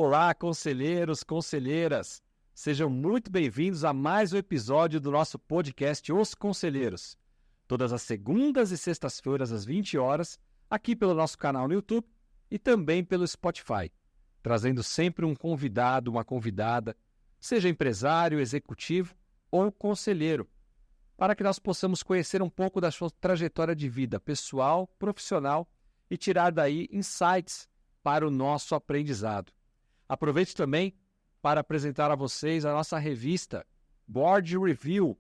Olá, conselheiros, conselheiras. Sejam muito bem-vindos a mais um episódio do nosso podcast Os Conselheiros. Todas as segundas e sextas-feiras às 20 horas, aqui pelo nosso canal no YouTube e também pelo Spotify, trazendo sempre um convidado, uma convidada, seja empresário, executivo ou conselheiro, para que nós possamos conhecer um pouco da sua trajetória de vida pessoal, profissional e tirar daí insights para o nosso aprendizado. Aproveite também para apresentar a vocês a nossa revista Board Review.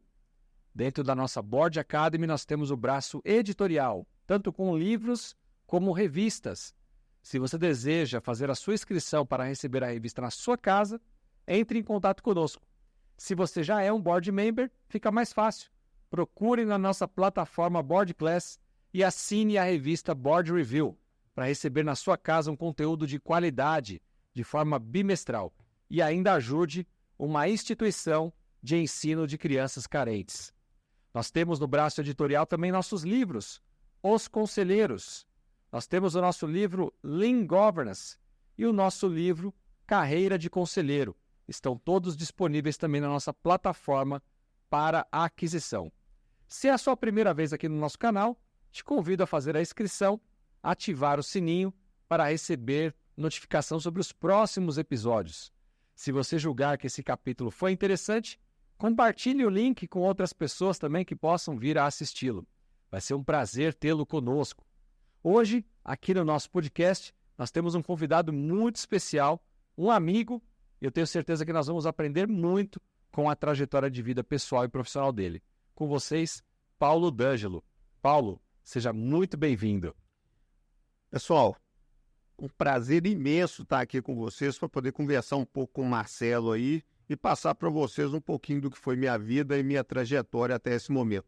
Dentro da nossa Board Academy nós temos o braço editorial, tanto com livros como revistas. Se você deseja fazer a sua inscrição para receber a revista na sua casa, entre em contato conosco. Se você já é um Board Member, fica mais fácil. Procure na nossa plataforma Board Class e assine a revista Board Review para receber na sua casa um conteúdo de qualidade, de forma bimestral, e ainda ajude uma instituição de ensino de crianças carentes. Nós temos no braço editorial também nossos livros, Os Conselheiros. Nós temos o nosso livro Lean Governance e o nosso livro Carreira de Conselheiro. Estão todos disponíveis também na nossa plataforma para a aquisição. Se é a sua primeira vez aqui no nosso canal, te convido a fazer a inscrição, ativar o sininho para receber notificação sobre os próximos episódios. Se você julgar que esse capítulo foi interessante, compartilhe o link com outras pessoas também que possam vir a assisti-lo. Vai ser um prazer tê-lo conosco. Hoje, aqui no nosso podcast, nós temos um convidado muito especial, um amigo. Eu tenho certeza que nós vamos aprender muito com a trajetória de vida pessoal e profissional dele. Com vocês, Paulo D'Angelo. Paulo, seja muito bem-vindo. Pessoal, um prazer imenso estar aqui com vocês para poder conversar um pouco com o Marcelo aí e passar para vocês um pouquinho do que foi minha vida e minha trajetória até esse momento.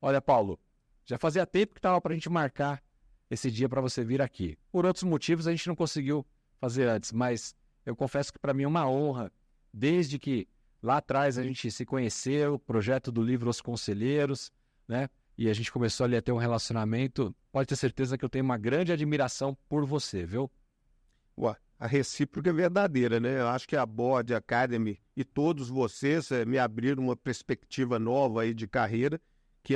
Olha, Paulo, já fazia tempo que estava para a gente marcar esse dia para você vir aqui. Por outros motivos a gente não conseguiu fazer antes, mas eu confesso que para mim é uma honra, desde que lá atrás a gente se conheceu, o projeto do livro Os Conselheiros, né? E a gente começou ali a ter um relacionamento. Pode ter certeza que eu tenho uma grande admiração por você, viu? A recíproca é verdadeira, né? Eu acho que a Board Academy e todos vocês me abriram uma perspectiva nova aí de carreira, que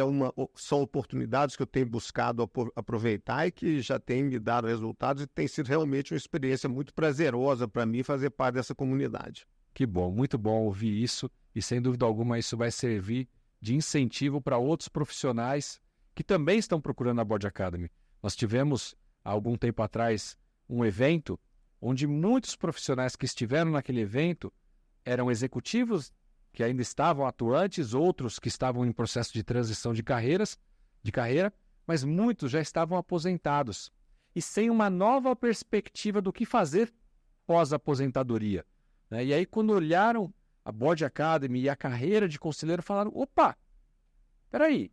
são oportunidades que eu tenho buscado aproveitar e que já têm me dado resultados e tem sido realmente uma experiência muito prazerosa para mim fazer parte dessa comunidade. Que bom, muito bom ouvir isso e sem dúvida alguma isso vai servir de incentivo para outros profissionais que também estão procurando a Board Academy. Nós tivemos, há algum tempo atrás, um evento onde muitos profissionais que estiveram naquele evento eram executivos que ainda estavam atuantes, outros que estavam em processo de transição de carreira, mas muitos já estavam aposentados e sem uma nova perspectiva do que fazer pós-aposentadoria, né? E aí, quando olharam a Board Academy e a carreira de conselheiro, falaram, opa, peraí,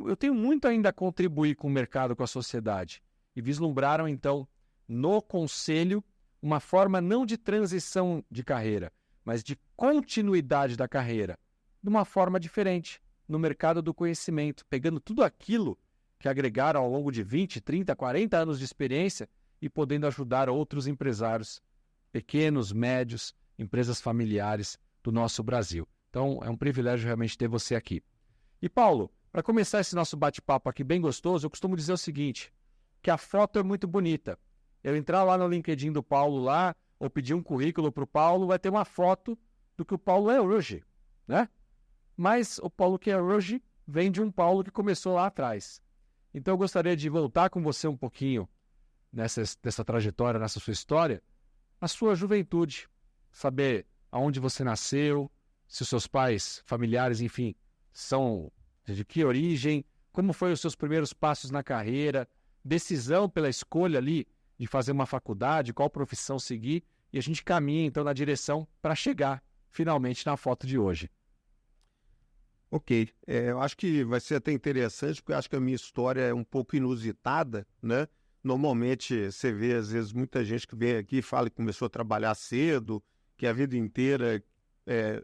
eu tenho muito ainda a contribuir com o mercado, com a sociedade. E vislumbraram, então, no conselho, uma forma não de transição de carreira, mas de continuidade da carreira, de uma forma diferente, no mercado do conhecimento, pegando tudo aquilo que agregaram ao longo de 20, 30, 40 anos de experiência e podendo ajudar outros empresários, pequenos, médios, empresas familiares do nosso Brasil. Então, é um privilégio realmente ter você aqui. E, Paulo, para começar esse nosso bate-papo aqui bem gostoso, eu costumo dizer o seguinte, que a foto é muito bonita. Eu entrar lá no LinkedIn do Paulo lá, ou pedir um currículo para o Paulo, vai ter uma foto do que o Paulo é hoje, né? Mas o Paulo que é hoje vem de um Paulo que começou lá atrás. Então, eu gostaria de voltar com você um pouquinho nessa trajetória, nessa sua história, a sua juventude, saber aonde você nasceu, se os seus pais, familiares, enfim, são de que origem, como foram os seus primeiros passos na carreira, decisão pela escolha ali de fazer uma faculdade, qual profissão seguir, e a gente caminha então na direção para chegar finalmente na foto de hoje. Ok, eu acho que vai ser até interessante, porque eu acho que a minha história é um pouco inusitada, né? Normalmente você vê, às vezes, muita gente que vem aqui e fala que começou a trabalhar cedo, que a vida inteira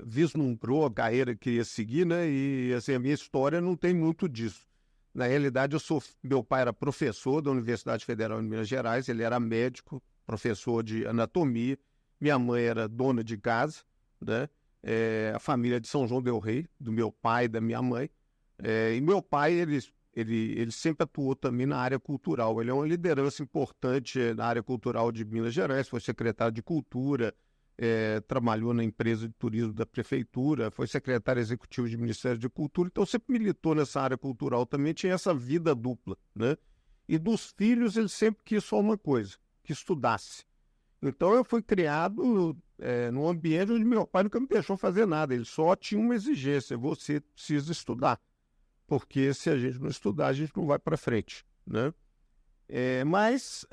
vislumbrou a carreira que queria seguir, né? E assim, a minha história não tem muito disso. Na realidade, meu pai era professor da Universidade Federal de Minas Gerais, ele era médico, professor de anatomia, minha mãe era dona de casa, né? A família de São João del Rei, do meu pai e da minha mãe. E meu pai, ele sempre atuou também na área cultural. Ele é uma liderança importante na área cultural de Minas Gerais, foi secretário de Cultura, trabalhou na empresa de turismo da prefeitura, foi secretário executivo de Ministério de Cultura, então sempre militou nessa área cultural também, tinha essa vida dupla, né? E dos filhos ele sempre quis só uma coisa, que estudasse. Então eu fui criado num ambiente onde meu pai nunca me deixou fazer nada, ele só tinha uma exigência: você precisa estudar, porque se a gente não estudar, a gente não vai para frente, né? Mas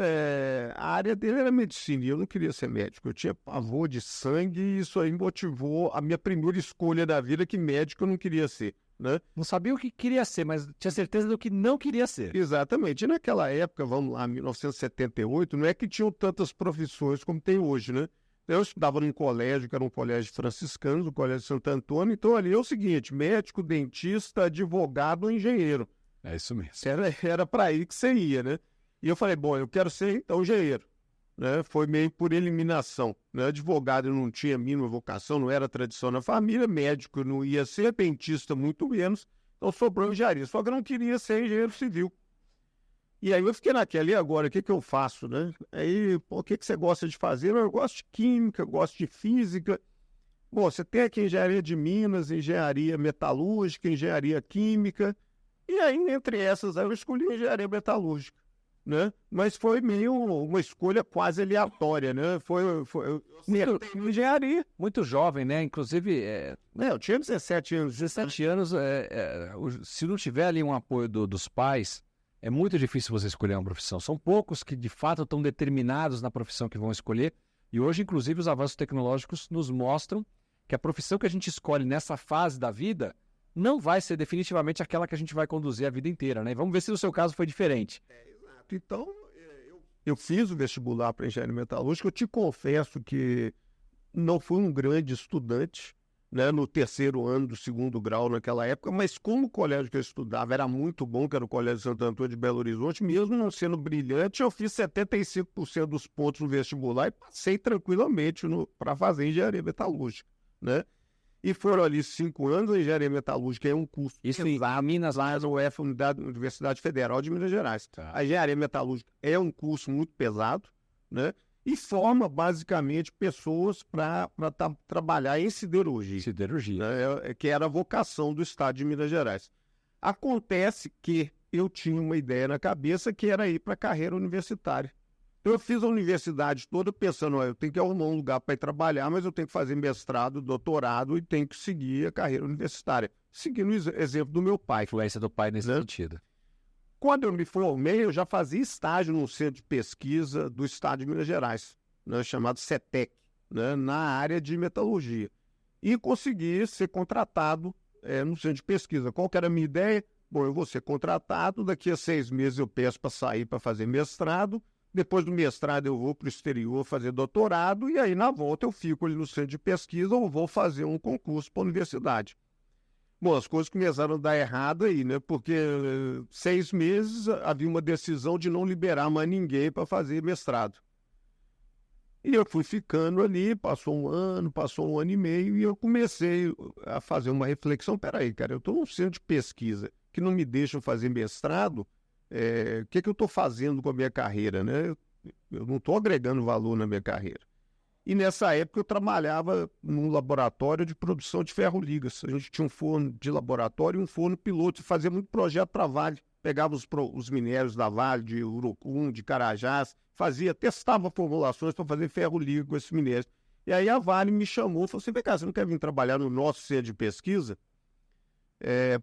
a área dele era medicina e eu não queria ser médico. Eu tinha pavor de sangue e isso aí motivou a minha primeira escolha da vida, que médico eu não queria ser, né? Não sabia o que queria ser, mas tinha certeza do que não queria ser. Exatamente. E naquela época, vamos lá, 1978, não é que tinham tantas profissões como tem hoje, né? Eu estudava num colégio, que era um colégio franciscano, o Colégio Santo Antônio. Então ali é o seguinte: médico, dentista, advogado ou engenheiro. É isso mesmo. Era para aí que você ia, né? E eu falei, bom, eu quero ser, então, engenheiro, né? Foi meio por eliminação, né? Advogado eu não tinha a mínima vocação, não era tradição na família, médico eu não ia ser, dentista muito menos, então sobrou engenharia. Só que eu não queria ser engenheiro civil. E aí eu fiquei naquela: e agora, o que eu faço, né? Aí, pô, o que você gosta de fazer? Eu gosto de química, eu gosto de física. Bom, você tem aqui engenharia de Minas, engenharia metalúrgica, engenharia química, e aí, entre essas, eu escolhi engenharia metalúrgica, né? Mas foi meio uma escolha quase aleatória, né? Eu em engenharia. Muito jovem, né? Inclusive, Eu tinha 17 anos. 17 anos, se não tiver ali um apoio dos pais, é muito difícil você escolher uma profissão. São poucos que, de fato, estão determinados na profissão que vão escolher. E hoje, inclusive, os avanços tecnológicos nos mostram que a profissão que a gente escolhe nessa fase da vida não vai ser definitivamente aquela que a gente vai conduzir a vida inteira, né? Vamos ver se no seu caso foi diferente. Exato. Então, eu fiz o vestibular para engenharia metalúrgica. Eu te confesso que não fui um grande estudante, né, no terceiro ano do segundo grau naquela época, mas como o colégio que eu estudava era muito bom, que era o Colégio Santo Antônio de Belo Horizonte, mesmo não sendo brilhante, eu fiz 75% dos pontos no vestibular e passei tranquilamente para fazer engenharia metalúrgica, né? E foram ali 5 anos. A engenharia metalúrgica é um curso. Isso em Minas, lá no UF, Universidade Federal de Minas Gerais. Tá. A engenharia metalúrgica é um curso muito pesado, né? E forma basicamente pessoas para trabalhar em siderurgia. Siderurgia. Né? Que era a vocação do estado de Minas Gerais. Acontece que eu tinha uma ideia na cabeça, que era ir para a carreira universitária. Então eu fiz a universidade toda pensando: eu tenho que arrumar um lugar para ir trabalhar, mas eu tenho que fazer mestrado, doutorado e tenho que seguir a carreira universitária. Seguindo o exemplo do meu pai. Influência do pai nesse sentido. Quando eu me formei, eu já fazia estágio num centro de pesquisa do estado de Minas Gerais, né, chamado CETEC, né, na área de metalurgia. E consegui ser contratado no centro de pesquisa. Qual que era a minha ideia? Bom, eu vou ser contratado, daqui a 6 meses eu peço para sair para fazer mestrado, depois do mestrado eu vou para o exterior fazer doutorado, e aí na volta eu fico ali no centro de pesquisa ou vou fazer um concurso para a universidade. Bom, as coisas começaram a dar errado aí, né? Porque 6 meses havia uma decisão de não liberar mais ninguém para fazer mestrado. E eu fui ficando ali, passou um ano e meio, e eu comecei a fazer uma reflexão: peraí, cara, eu estou num centro de pesquisa que não me deixam fazer mestrado, o que eu estou fazendo com a minha carreira, né? Eu não estou agregando valor na minha carreira. E nessa época eu trabalhava num laboratório de produção de ferro-ligas. A gente tinha um forno de laboratório e um forno piloto, e fazia muito projeto para a Vale. Pegava os minérios da Vale, de Urucum, de Carajás, testava formulações para fazer ferro-liga com esses minérios. E aí a Vale me chamou e falou assim: vem cá, você não quer vir trabalhar no nosso centro de pesquisa?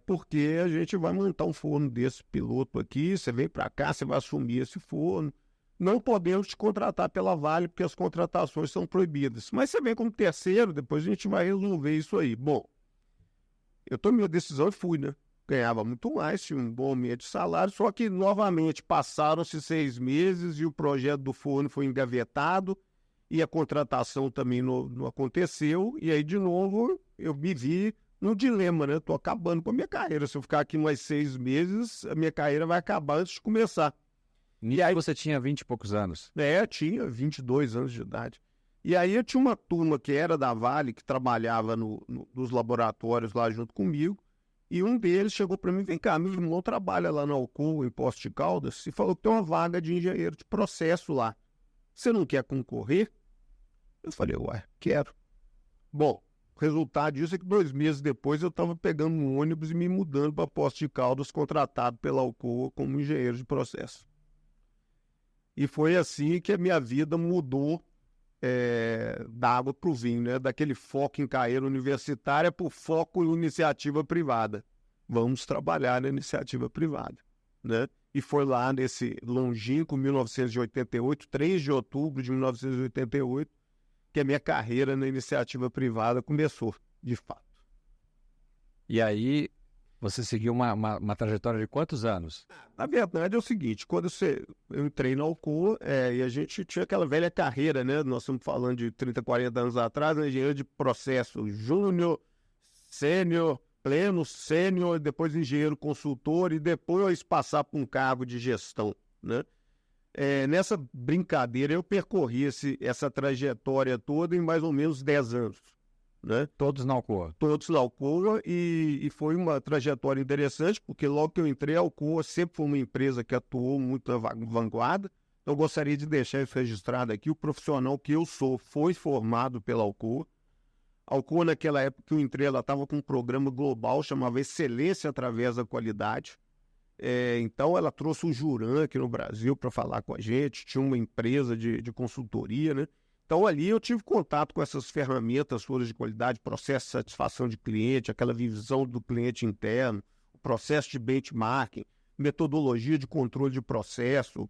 Porque a gente vai montar um forno desse piloto aqui, você vem para cá, você vai assumir esse forno. Não podemos te contratar pela Vale, porque as contratações são proibidas. Mas você vem como terceiro, depois a gente vai resolver isso aí. Bom, eu tomei a decisão e fui, né? Ganhava muito mais, tinha um bom aumento de salário, só que, novamente, passaram-se 6 meses e o projeto do forno foi engavetado e a contratação também não aconteceu. E aí, de novo, eu me vi num dilema, né? Estou acabando com a minha carreira. Se eu ficar aqui mais 6 meses, a minha carreira vai acabar antes de começar. E aí você tinha 20 e poucos anos? Tinha 22 anos de idade. E aí eu tinha uma turma que era da Vale, que trabalhava nos laboratórios lá junto comigo, e um deles chegou para mim: vem cá, meu irmão trabalha lá na Alcoa, em Poços de Caldas, e falou que tem uma vaga de engenheiro de processo lá. Você não quer concorrer? Eu falei: ué, quero. Bom, o resultado disso é que 2 meses depois eu estava pegando um ônibus e me mudando para Poços de Caldas, contratado pela Alcoa como engenheiro de processo. E foi assim que a minha vida mudou da água para o vinho, né? Daquele foco em carreira universitária para o foco em iniciativa privada. Vamos trabalhar na iniciativa privada, né? E foi lá nesse longínquo 1988, 3 de outubro de 1988, que a minha carreira na iniciativa privada começou, de fato. E aí você seguiu uma trajetória de quantos anos? Na verdade é o seguinte: quando eu entrei na Alcoa, e a gente tinha aquela velha carreira, né? Nós estamos falando de 30, 40 anos atrás, né? Engenheiro de processo júnior, sênior, pleno, sênior, depois engenheiro consultor e depois passar para um cargo de gestão, né? Nessa brincadeira eu percorri essa trajetória toda em mais ou menos 10 anos. Né? Todos na Alcoa? Todos na Alcoa, e foi uma trajetória interessante, porque logo que eu entrei, a Alcoa sempre foi uma empresa que atuou muito na vanguarda. Então, eu gostaria de deixar isso registrado aqui: o profissional que eu sou foi formado pela Alcoa. A Alcoa, naquela época que eu entrei, ela estava com um programa global, chamava Excelência através da Qualidade. Então, ela trouxe o Juran aqui no Brasil para falar com a gente, tinha uma empresa de consultoria, né? Então, ali eu tive contato com essas ferramentas todas de qualidade, processo de satisfação de cliente, aquela visão do cliente interno, o processo de benchmarking, metodologia de controle de processo,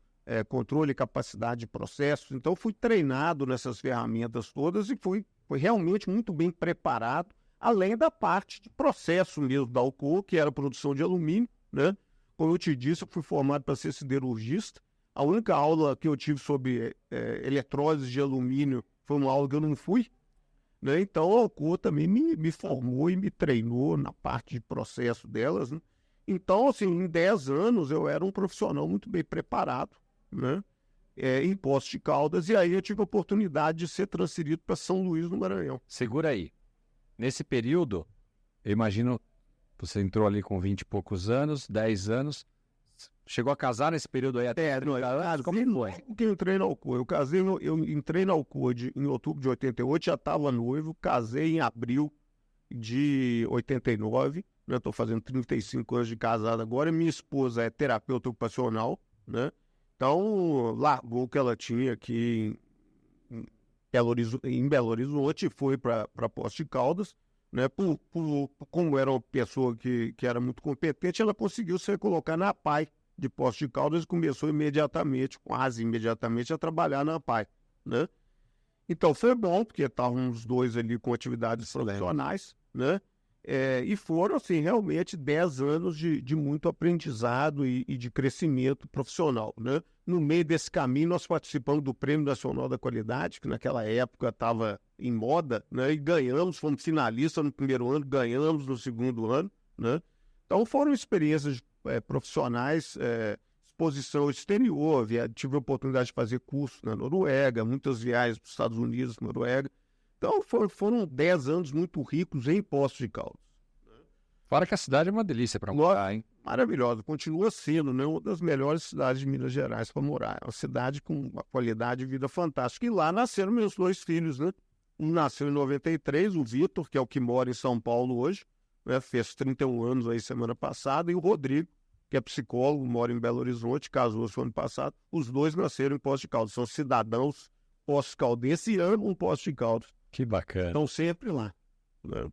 controle e capacidade de processo. Então, fui treinado nessas ferramentas todas e fui realmente muito bem preparado, além da parte de processo mesmo da Alcoa, que era a produção de alumínio, né? Como eu te disse, eu fui formado para ser siderurgista. A única aula que eu tive sobre eletrólise de alumínio foi uma aula que eu não fui, né? Então a Alcoa também me formou e me treinou na parte de processo delas, né? Então, assim, em 10 anos eu era um profissional muito bem preparado, né? Em Poços de Caldas, e aí eu tive a oportunidade de ser transferido para São Luís do Maranhão. Segura aí. Nesse período, eu imagino, você entrou ali com 20 e poucos anos, 10 anos... Chegou a casar nesse período aí até? Como foi? Eu entrei na Alcoa. Eu entrei na Alcoa em outubro de 88, já estava noivo, casei em abril de 89, né? Estou fazendo 35 anos de casado agora. Minha esposa é terapeuta ocupacional, né? Então, largou o que ela tinha aqui em Belo Horizonte e foi para Poços de Caldas, né? Como era uma pessoa que era muito competente, ela conseguiu se colocar na APAI de Poços de Caldas e começou imediatamente, quase imediatamente, a trabalhar na APAI, né? Então foi bom, porque estavam os dois ali com atividades profissionais, né? E foram, assim, realmente 10 anos de muito aprendizado e de crescimento profissional, né? No meio desse caminho, nós participamos do Prêmio Nacional da Qualidade, que naquela época estava em moda, né? E ganhamos, fomos finalistas no primeiro ano, ganhamos no segundo ano, né? Então foram experiências profissionais, exposição exterior, tive a oportunidade de fazer curso na Noruega, muitas viagens para os Estados Unidos, Noruega. Então foram 10 anos muito ricos em Poços de Caldas. Fora que a cidade é uma delícia para morar, hein? Maravilhosa, continua sendo, né, uma das melhores cidades de Minas Gerais para morar. É uma cidade com uma qualidade de vida fantástica. E lá nasceram meus 2 filhos, né? Um nasceu em 93, o Vitor, que é o que mora em São Paulo hoje, né? Fez 31 anos aí semana passada, e o Rodrigo, que é psicólogo, mora em Belo Horizonte, casou-se no ano passado. Os 2 nasceram em Poços de Caldas, são cidadãos Poços Caldenses e amam Poços de Caldas. Que bacana. Estão sempre lá, né?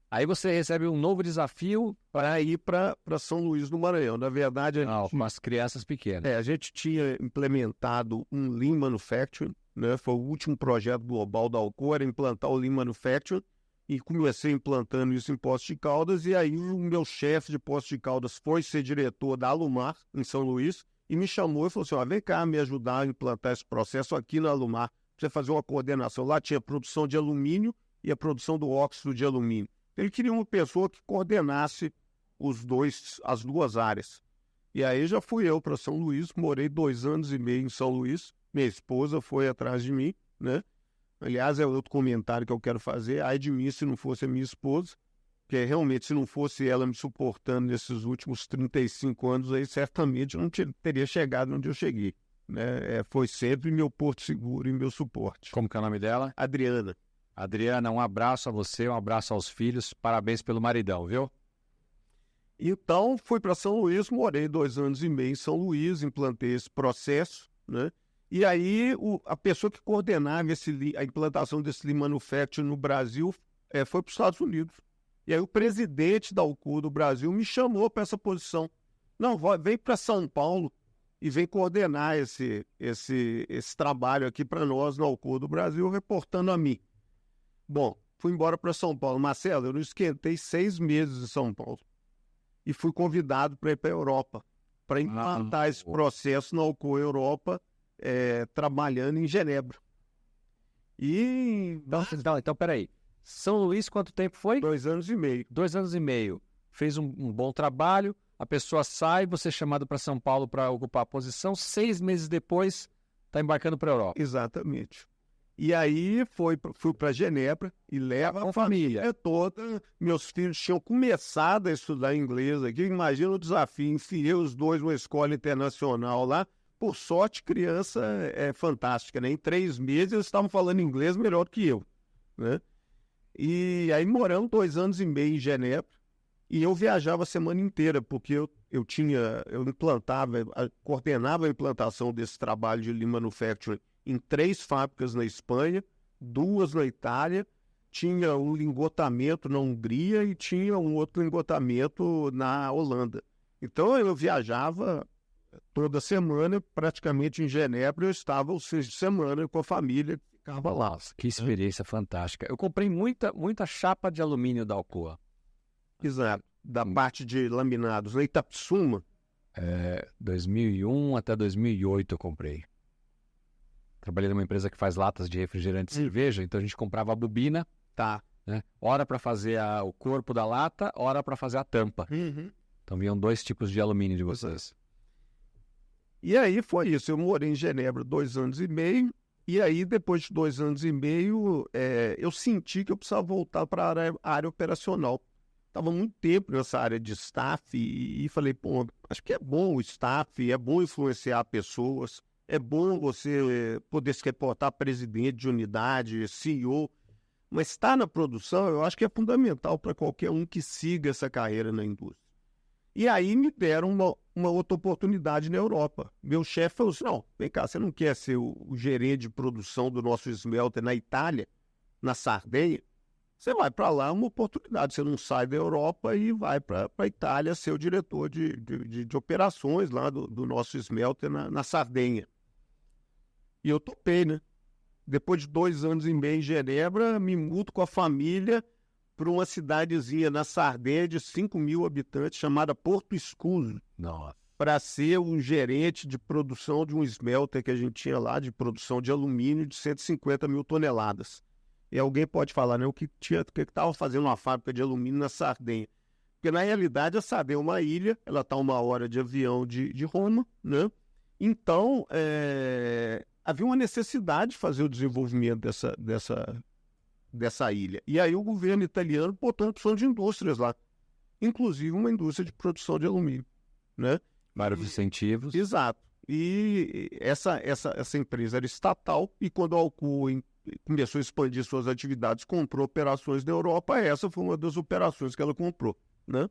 Aí você recebe um novo desafio para ir para São Luís do Maranhão. Na verdade, com as crianças pequenas. A gente tinha implementado um Lean Manufacturing, né? Foi o último projeto global da Alcoa, era implantar o Lean Manufacturing, e comecei implantando isso em Poços de Caldas, e aí o meu chefe de Poços de Caldas foi ser diretor da Alumar, em São Luís, e me chamou e falou assim: vem cá me ajudar a implantar esse processo aqui na Alumar, para você fazer uma coordenação. Lá tinha a produção de alumínio e a produção do óxido de alumínio. Ele queria uma pessoa que coordenasse as duas áreas. E aí já fui eu para São Luís, morei 2 anos e meio em São Luís, minha esposa foi atrás de mim, né? Aliás, é outro comentário que eu quero fazer, ai de mim se não fosse a minha esposa, porque realmente se não fosse ela me suportando nesses últimos 35 anos, aí certamente eu não teria chegado onde eu cheguei, né? Foi sempre meu porto seguro e meu suporte. Como que é o nome dela? Adriana. Adriana, um abraço a você, um abraço aos filhos, parabéns pelo maridão, viu? Então, fui para São Luís, morei 2 anos e meio em São Luís, implantei esse processo, né? E aí, a pessoa que coordenava a implantação desse Lean Manufacturing no Brasil foi para os Estados Unidos. E aí, o presidente da Alcoa do Brasil me chamou para essa posição. Não, vem para São Paulo e vem coordenar esse trabalho aqui para nós na Alcoa do Brasil, reportando a mim. Bom, fui embora para São Paulo. Marcelo, eu não esquentei 6 meses em São Paulo. E fui convidado para ir para a Europa, para implantar esse processo na Alcoa Europa, trabalhando em Genebra. Então, peraí. São Luís, quanto tempo foi? 2 anos e meio. 2 anos e meio. Fez um bom trabalho, a pessoa sai, você é chamado para São Paulo para ocupar a posição, 6 meses depois, está embarcando para a Europa. Exatamente. E aí fui para Genebra e leva a família toda. Meus filhos tinham começado a estudar inglês aqui. Imagina o desafio, enfiei os dois numa escola internacional lá. Por sorte, criança é fantástica, né? Em 3 meses eles estavam falando inglês melhor do que eu, né? E aí moramos 2 anos e meio em Genebra e eu viajava a semana inteira, porque eu coordenava a implantação desse trabalho de Lean Manufacturing em 3 fábricas na Espanha, 2 na Itália, tinha um lingotamento na Hungria e tinha um outro lingotamento na Holanda. Então eu viajava toda semana, praticamente em Genebra, eu estava os fins de semana com a família que ficava lá. Que experiência fantástica. Eu comprei muita chapa de alumínio da Alcoa. Exato. Da parte de laminados na Itapsuma. 2001 até 2008 eu comprei. Trabalhei numa empresa que faz latas de refrigerante e cerveja, então a gente comprava a bobina, né? Hora para fazer o corpo da lata, hora para fazer a tampa. Então vinham 2 tipos de alumínio de vocês. E aí foi isso, eu morei em Genebra 2 anos e meio, e aí depois de 2 anos e meio eu senti que eu precisava voltar para a área operacional. Estava muito tempo nessa área de staff e falei, pô, acho que é bom o staff, é bom influenciar pessoas, é bom você poder se reportar presidente de unidade, CEO, mas estar na produção eu acho que é fundamental para qualquer um que siga essa carreira na indústria. E aí me deram uma outra oportunidade na Europa. Meu chefe falou assim, não, vem cá, você não quer ser o gerente de produção do nosso smelter na Itália, na Sardenha? Você vai para lá, é uma oportunidade, você não sai da Europa e vai para a Itália ser o diretor de operações lá do nosso smelter na Sardenha. E eu topei, né? Depois de 2 anos e meio em Genebra, me mudo com a família para uma cidadezinha na Sardenha de 5.000 habitantes, chamada Porto Escuso, para ser um gerente de produção de um smelter que a gente tinha lá, de produção de alumínio de 150 mil toneladas. E alguém pode falar, né, o que estava fazendo uma fábrica de alumínio na Sardenha? Porque, na realidade, a Sardenha é uma ilha, ela está 1 hora de avião de Roma, né? Então, havia uma necessidade de fazer o desenvolvimento dessa ilha. E aí o governo italiano botou uma opção de indústrias lá, inclusive uma indústria de produção de alumínio, né? Vários incentivos. Exato. E essa empresa era estatal e quando a Alcoa começou a expandir suas atividades, comprou operações na Europa, essa foi uma das operações que ela comprou, né?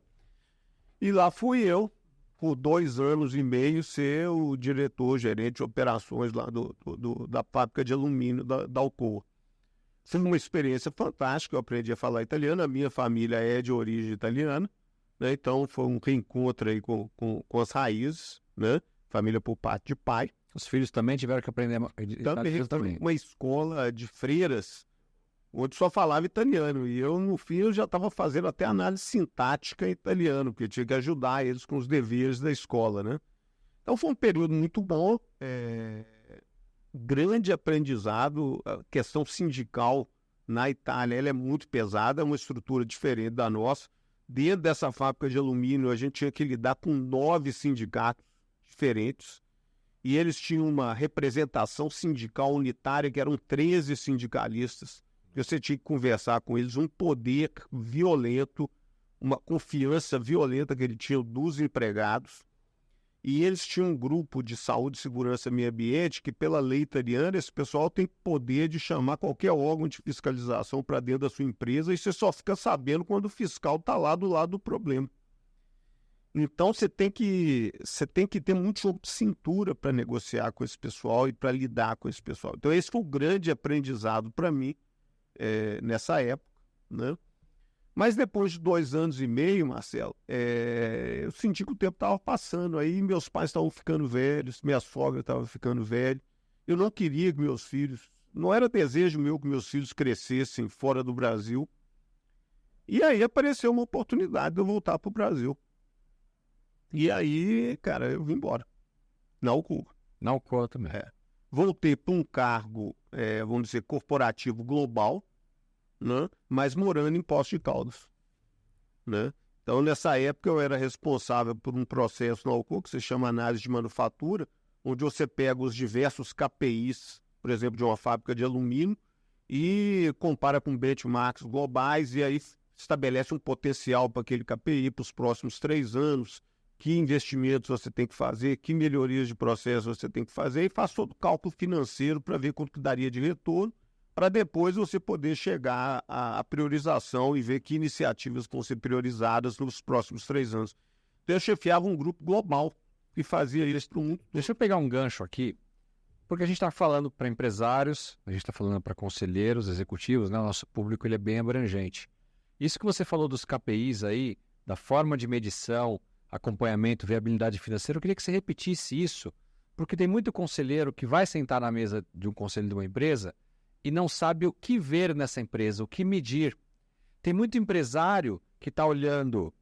E lá fui eu, por 2 anos e meio, ser o diretor, gerente de operações lá da fábrica de alumínio da Alcoa. Foi uma experiência fantástica, eu aprendi a falar italiano, a minha família é de origem italiana, né? Então foi um reencontro aí com as raízes, né? Família por parte de pai. Os filhos também tiveram que aprender também. Uma escola de freiras, onde só falava italiano, e eu no fim eu já estava fazendo até análise sintática em italiano, porque tinha que ajudar eles com os deveres da escola, né? Então foi um período muito bom, grande aprendizado. A questão sindical na Itália ela é muito pesada, é uma estrutura diferente da nossa. Dentro dessa fábrica de alumínio, a gente tinha que lidar com 9 sindicatos diferentes. E eles tinham uma representação sindical unitária, que eram 13 sindicalistas. Você tinha que conversar com eles, um poder violento, uma confiança violenta que ele tinha dos empregados. E eles tinham um grupo de saúde, segurança e meio ambiente que, pela lei italiana, esse pessoal tem poder de chamar qualquer órgão de fiscalização para dentro da sua empresa e você só fica sabendo quando o fiscal está lá do lado do problema. Então, você tem que ter muito jogo de cintura para negociar com esse pessoal e para lidar com esse pessoal. Então, esse foi o grande aprendizado para mim nessa época, né? Mas depois de 2 anos e meio, Marcelo, eu senti que o tempo estava passando. Aí meus pais estavam ficando velhos, minha sogra estava ficando velha. Eu não queria que meus filhos... Não era desejo meu que meus filhos crescessem fora do Brasil. E aí apareceu uma oportunidade de eu voltar para o Brasil. E aí, cara, eu vim embora. Na Alcoa. Na Alcoa também. Voltei para um cargo, vamos dizer, corporativo global, né? Mas morando em Poços de Caldas, né? Então, nessa época, eu era responsável por um processo na Alcoa que se chama análise de manufatura, onde você pega os diversos KPIs, por exemplo, de uma fábrica de alumínio, e compara com benchmarks globais, e aí estabelece um potencial para aquele KPI para os próximos 3 anos, que investimentos você tem que fazer, que melhorias de processo você tem que fazer, e faz todo o cálculo financeiro para ver quanto que daria de retorno, para depois você poder chegar à priorização e ver que iniciativas vão ser priorizadas nos próximos 3 anos. Então, eu chefiava um grupo global que fazia isso para o mundo. Deixa eu pegar um gancho aqui, porque a gente está falando para empresários, a gente está falando para conselheiros, executivos, né? O nosso público ele é bem abrangente. Isso que você falou dos KPIs aí, da forma de medição, acompanhamento, viabilidade financeira, eu queria que você repetisse isso, porque tem muito conselheiro que vai sentar na mesa de um conselho de uma empresa e não sabe o que ver nessa empresa, o que medir. Tem muito empresário que está olhando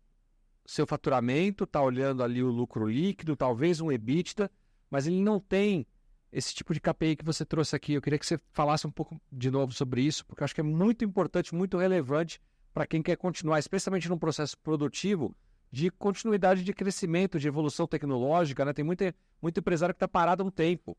seu faturamento, está olhando ali o lucro líquido, talvez um EBITDA, mas ele não tem esse tipo de KPI que você trouxe aqui. Eu queria que você falasse um pouco de novo sobre isso, porque eu acho que é muito importante, muito relevante para quem quer continuar, especialmente num processo produtivo, de continuidade de crescimento, de evolução tecnológica, né? Tem muito empresário que está parado há um tempo.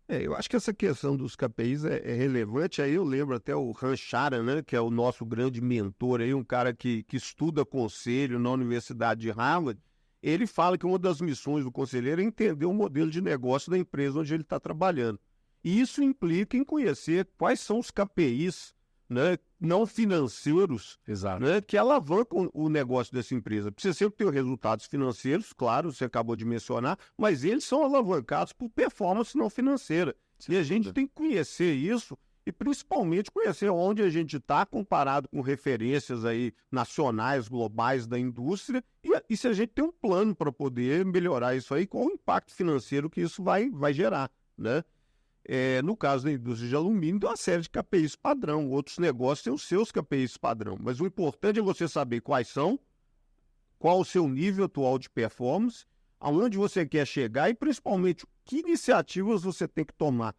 Eu acho que essa questão dos KPIs é relevante. Aí eu lembro até o Ranchara, né, que é o nosso grande mentor, aí, um cara que estuda conselho na Universidade de Harvard. Ele fala que uma das missões do conselheiro é entender o modelo de negócio da empresa onde ele está trabalhando. E isso implica em conhecer quais são os KPIs, né, não financeiros, né, que alavancam o negócio dessa empresa. Precisa sempre ter resultados financeiros, claro, você acabou de mencionar, mas eles são alavancados por performance não financeira. E a gente tem que conhecer isso e principalmente conhecer onde a gente está comparado com referências aí nacionais, globais da indústria e se a gente tem um plano para poder melhorar isso aí, qual o impacto financeiro que isso vai gerar, né? No caso da indústria de alumínio, tem uma série de KPIs padrão. Outros negócios têm os seus KPIs padrão. Mas o importante é você saber quais são, qual o seu nível atual de performance, aonde você quer chegar e, principalmente, que iniciativas você tem que tomar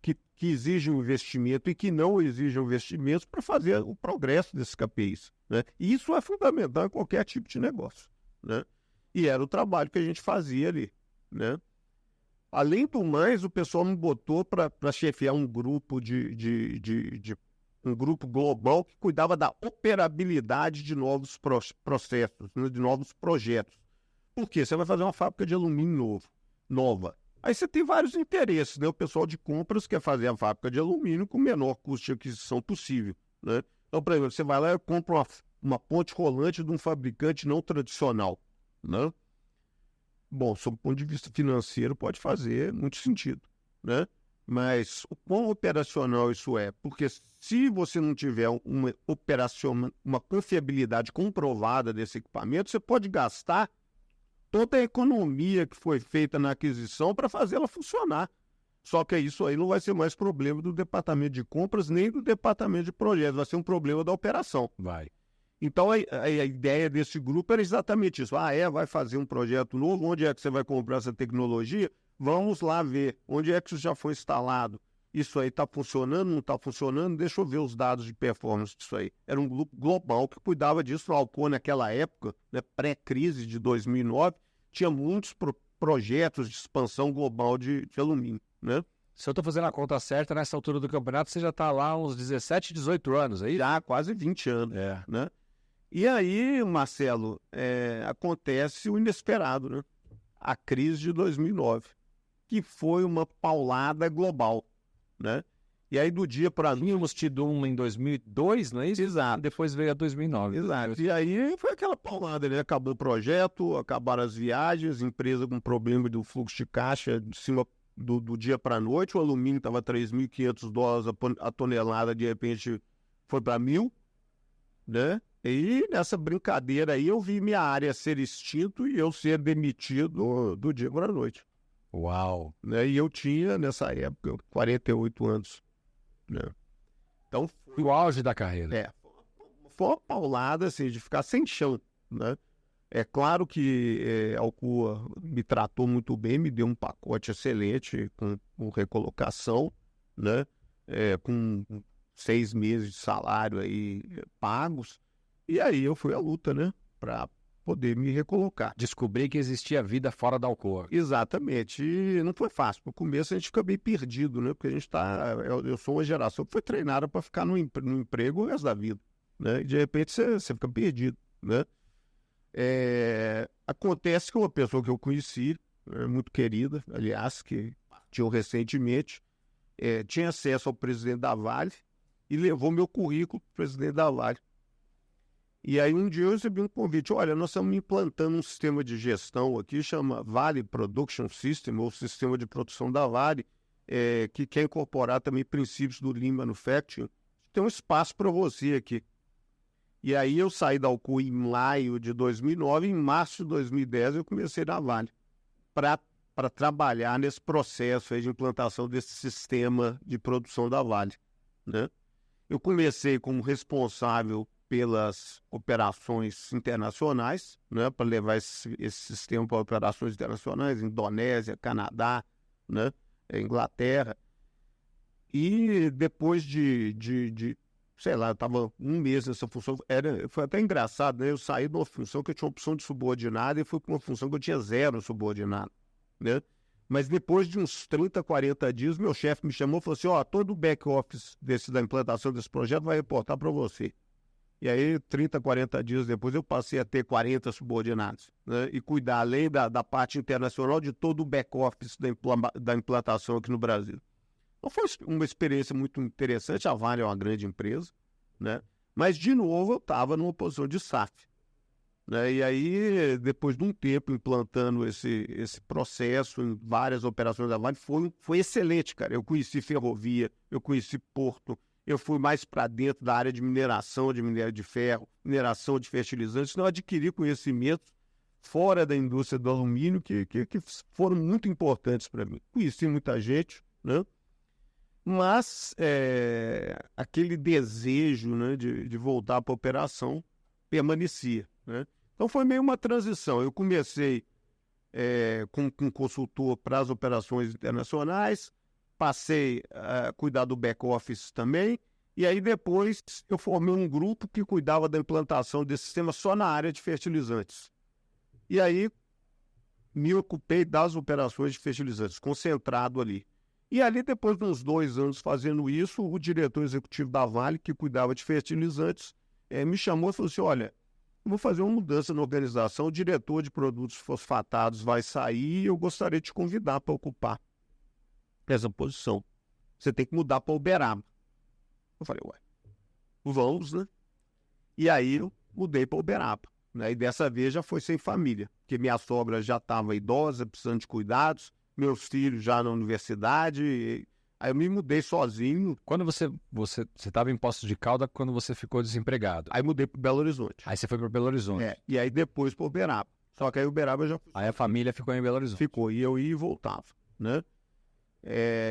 que exigem investimento e que não exigem investimentos para fazer o progresso desses KPIs, né? E isso é fundamental em qualquer tipo de negócio, né? E era o trabalho que a gente fazia ali, né? Além do mais, o pessoal me botou para chefiar um grupo um grupo global que cuidava da operabilidade de novos processos, né, de novos projetos. Por quê? Você vai fazer uma fábrica de alumínio nova. Aí você tem vários interesses, né? O pessoal de compras quer fazer a fábrica de alumínio com o menor custo de aquisição possível, né? Então, por exemplo, você vai lá e compra uma ponte rolante de um fabricante não tradicional, né? Bom, sob o ponto de vista financeiro, pode fazer muito sentido, né? Mas o quão operacional isso é? Porque se você não tiver uma confiabilidade comprovada desse equipamento, você pode gastar toda a economia que foi feita na aquisição para fazê-la funcionar. Só que isso aí não vai ser mais problema do departamento de compras nem do departamento de projetos, vai ser um problema da operação. Vai. Então, a ideia desse grupo era exatamente isso. Vai fazer um projeto novo, onde é que você vai comprar essa tecnologia? Vamos lá ver onde é que isso já foi instalado, isso aí está funcionando, não está funcionando, deixa eu ver os dados de performance disso aí. Era um grupo global que cuidava disso. O Alcoa, naquela época, né, pré-crise de 2009, tinha muitos projetos de expansão global de alumínio, né? Se eu estou fazendo a conta certa, nessa altura do campeonato, você já está lá uns 17, 18 anos, aí? Já há quase 20 anos, né? E aí, Marcelo, acontece o inesperado, né? A crise de 2009, que foi uma paulada global, né? E aí, do dia para noite... Tínhamos tido uma em 2002, não é isso? Exato. Depois veio a 2009. Exato. E aí foi aquela paulada, né? Acabou o projeto, acabaram as viagens, empresa com problema do fluxo de caixa de cima do dia para a noite. O alumínio estava $3.500 a tonelada, de repente foi para 1.000, né? E nessa brincadeira aí eu vi minha área ser extinto e eu ser demitido do dia para a noite. Uau! Né? E eu tinha, nessa época, 48 anos. Né? Então, foi o auge da carreira. Foi uma paulada, assim, de ficar sem chão, né? É claro que a Alcoa me tratou muito bem, me deu um pacote excelente com recolocação, né? Com 6 meses de salário aí pagos. E aí eu fui à luta, né? Para poder me recolocar. Descobri que existia vida fora da Alcoa. Exatamente. E não foi fácil. No começo a gente fica bem perdido, né? Porque a gente está... Eu sou uma geração que foi treinada para ficar no emprego o resto da vida, né? E de repente você fica perdido, né? Acontece que uma pessoa que eu conheci, muito querida, aliás, que partiu recentemente, tinha acesso ao presidente da Vale e levou meu currículo para o presidente da Vale. E aí um dia eu recebi um convite: olha, nós estamos implantando um sistema de gestão aqui, chama Vale Production System, ou Sistema de Produção da Vale, que quer incorporar também princípios do Lean Manufacturing. Tem um espaço para você aqui. E aí eu saí da Alcoa em maio de 2009, em março de 2010 eu comecei na Vale, para trabalhar nesse processo aí de implantação desse sistema de produção da Vale, né? Eu comecei como responsável pelas operações internacionais, né, para levar esse sistema para operações internacionais, Indonésia, Canadá, né, Inglaterra. E depois sei lá, eu estava um mês nessa função, foi até engraçado, né? Eu saí de uma função que eu tinha uma opção de subordinado e fui para uma função que eu tinha 0 subordinado, né? Mas depois de uns 30, 40 dias, meu chefe me chamou e falou assim: ó, todo o back-office da implantação desse projeto vai reportar para você. E aí, 30, 40 dias depois, eu passei a ter 40 subordinados, né? E cuidar, além da parte internacional, de todo o back-office da implantação aqui no Brasil. Então, foi uma experiência muito interessante. A Vale é uma grande empresa, né? Mas, de novo, eu estava numa posição de SAF, né? E aí, depois de um tempo implantando esse processo em várias operações da Vale, foi excelente, cara. Eu conheci ferrovia, eu conheci porto, eu fui mais para dentro da área de mineração, de minério de ferro, mineração de fertilizantes. Então, eu adquiri conhecimentos fora da indústria do alumínio que foram muito importantes para mim. Conheci muita gente, né? Mas aquele desejo, né, de voltar para a operação permanecia, né? Então foi meio uma transição. Eu comecei como consultor para as operações internacionais, passei a cuidar do back-office também, e aí depois eu formei um grupo que cuidava da implantação desse sistema só na área de fertilizantes. E aí me ocupei das operações de fertilizantes, concentrado ali. E ali, depois de uns 2 anos fazendo isso, o diretor executivo da Vale, que cuidava de fertilizantes, me chamou e falou assim: olha, eu vou fazer uma mudança na organização, o diretor de produtos fosfatados vai sair e eu gostaria de te convidar para ocupar essa posição. Você tem que mudar para Uberaba. Eu falei: ué, vamos, né? E aí eu mudei para Uberaba, né? E dessa vez já foi sem família, porque minha sogra já estava idosa, precisando de cuidados, meus filhos já na universidade, aí eu me mudei sozinho. Quando você estava em Poços de Caldas, quando você ficou desempregado? Aí mudei para Belo Horizonte. Aí você foi para Belo Horizonte. E aí depois para Uberaba. Só que aí Uberaba já... Aí a família ficou em Belo Horizonte. Ficou, e eu ia e voltava, né?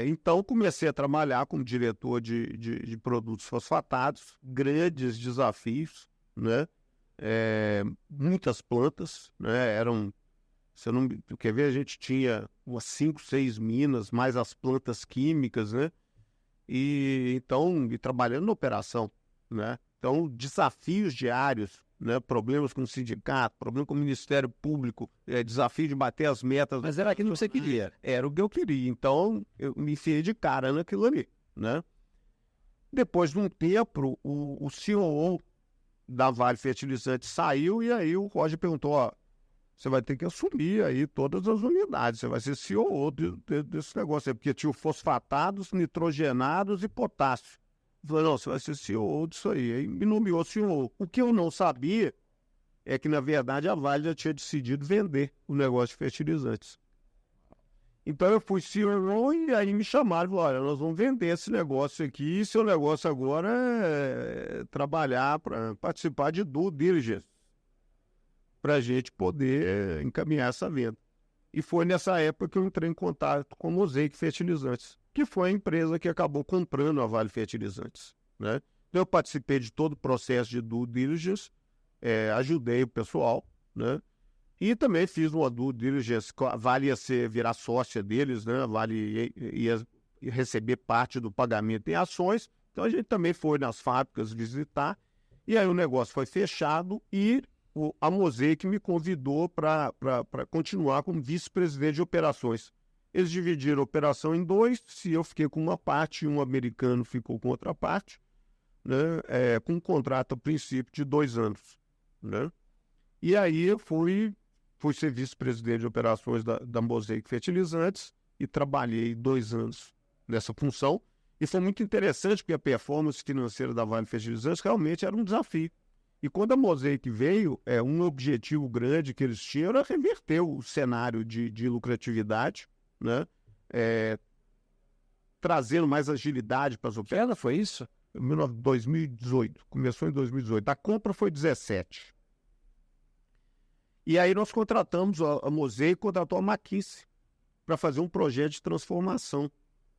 Então comecei a trabalhar como diretor de produtos fosfatados, grandes desafios, né? Muitas plantas, né? Você não quer ver, a gente tinha umas 5, 6 minas, mais as plantas químicas, né? e trabalhando na operação, né? Então, desafios diários, né? Problemas com o sindicato, problema com o Ministério Público, desafio de bater as metas. Mas era aquilo que você queria. Era o que eu queria. Então, eu me enfiei de cara naquilo ali, né? Depois de um tempo, o COO da Vale Fertilizantes saiu e aí o Roger perguntou, ó, você vai ter que assumir aí todas as unidades, você vai ser COO desse negócio aí, porque tinha fosfatados, nitrogenados e potássio. Eu falei, não, você vai ser COO disso aí. Aí me nomeou COO. O que eu não sabia é que, na verdade, a Vale já tinha decidido vender o negócio de fertilizantes. Então eu fui CEO e aí me chamaram e falaram, olha, nós vamos vender esse negócio aqui e seu negócio agora é trabalhar para participar de due diligence, para a gente poder encaminhar essa venda. E foi nessa época que eu entrei em contato com a Mosaic Fertilizantes, que foi a empresa que acabou comprando a Vale Fertilizantes, né? Então eu participei de todo o processo de due diligence, ajudei o pessoal, né? E também fiz uma due diligence, a Vale ia virar sócia deles, né? A Vale ia receber parte do pagamento em ações. Então a gente também foi nas fábricas visitar. E aí o negócio foi fechado e a Mosaic me convidou para continuar como vice-presidente de operações. Eles dividiram a operação em dois, se eu fiquei com uma parte e um americano ficou com outra parte, né? Com um contrato a princípio de 2 anos, né? E aí eu fui ser vice-presidente de operações da Mosaic Fertilizantes e trabalhei 2 anos nessa função. E foi muito interessante porque a performance financeira da Vale Fertilizantes realmente era um desafio. E quando a Mosaic veio, um objetivo grande que eles tinham era reverter o cenário de lucratividade, né? Trazendo mais agilidade para as operações. Ela foi isso? 2018, começou em 2018. A compra foi 2017. E aí nós contratamos, a Mosaic contratou a McKinsey para fazer um projeto de transformação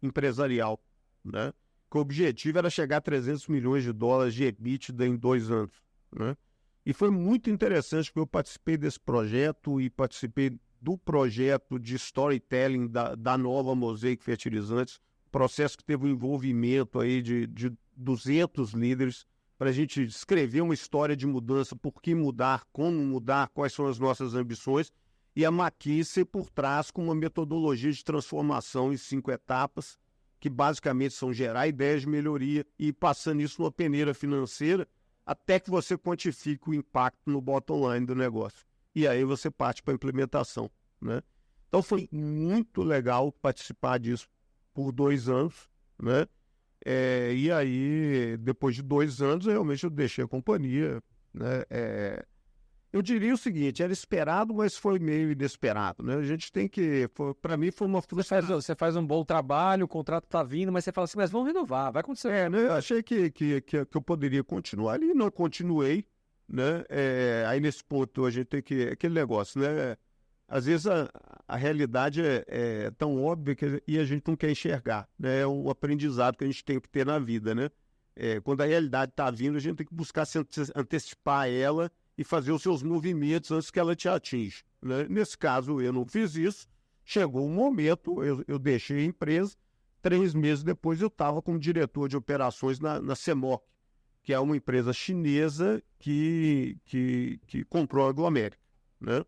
empresarial, né? Que o objetivo era chegar a $300 milhões de EBITDA em 2 anos, né? E foi muito interessante porque eu participei desse projeto e participei do projeto de storytelling da nova Mosaic Fertilizantes, processo que teve um envolvimento aí de 200 líderes, para a gente escrever uma história de mudança, por que mudar, como mudar, quais são as nossas ambições, e a McKinsey por trás com uma metodologia de transformação em 5 etapas, que basicamente são gerar ideias de melhoria e passando isso numa peneira financeira, até que você quantifique o impacto no bottom line do negócio. E aí você parte para a implementação, né? Então foi muito legal participar disso por 2 anos, né? E aí, depois de 2 anos, realmente eu deixei a companhia, né? Eu diria o seguinte, era esperado, mas foi meio inesperado, né? A gente tem que... Para mim foi uma frustração. Você faz um bom trabalho, o contrato está vindo, mas você fala assim, mas vamos renovar, vai acontecer. Né? Eu achei que eu poderia continuar ali, não continuei, né? Aí nesse ponto a gente tem que... Aquele negócio, né? Às vezes a realidade é tão óbvia e a gente não quer enxergar, né? É um aprendizado que a gente tem que ter na vida, né? Quando a realidade está vindo, a gente tem que buscar se antecipar ela e fazer os seus movimentos antes que ela te atinja, né? Nesse caso, eu não fiz isso. Chegou um momento, eu deixei a empresa, 3 meses depois eu estava como diretor de operações na CEMOC, que é uma empresa chinesa que comprou a Agroamérica, né?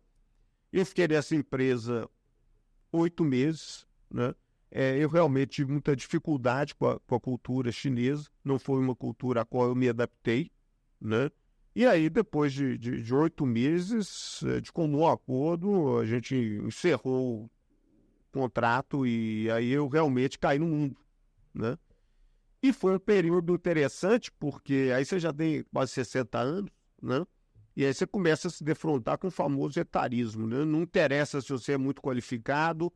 Eu fiquei nessa empresa 8 meses, né? Eu realmente tive muita dificuldade com a cultura chinesa, não foi uma cultura a qual eu me adaptei, né? E aí, depois de 8 meses, de comum acordo, a gente encerrou o contrato e aí eu realmente caí no mundo, né? E foi um período interessante, porque aí você já tem quase 60 anos, né? E aí você começa a se defrontar com o famoso etarismo, né? Não interessa se você é muito qualificado,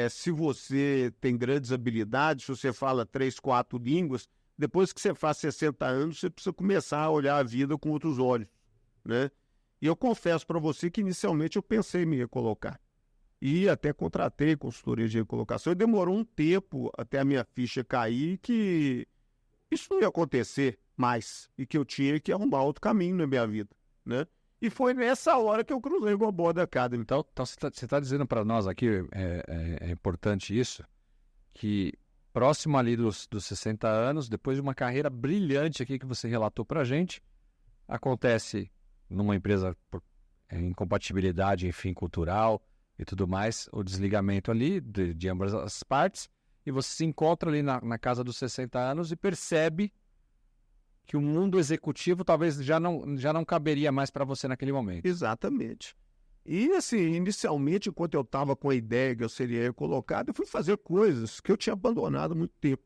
se você tem grandes habilidades, se você fala 3, 4 línguas, depois que você faz 60 anos, você precisa começar a olhar a vida com outros olhos, né? E eu confesso para você que inicialmente eu pensei em me recolocar. E até contratei consultoria de recolocação. E demorou um tempo até a minha ficha cair que isso não ia acontecer mais e que eu tinha que arrumar outro caminho na minha vida, né? E foi nessa hora que eu cruzei com a Borda Academy. Então você está dizendo para nós aqui, é importante isso, que próximo ali dos 60 anos, depois de uma carreira brilhante aqui que você relatou para a gente, acontece numa empresa por incompatibilidade, enfim, cultural e tudo mais, o desligamento ali de ambas as partes, e você se encontra ali na casa dos 60 anos e percebe que o mundo executivo talvez já não caberia mais para você naquele momento. Exatamente. E, assim, inicialmente, enquanto eu estava com a ideia que eu seria colocado, eu fui fazer coisas que eu tinha abandonado há muito tempo,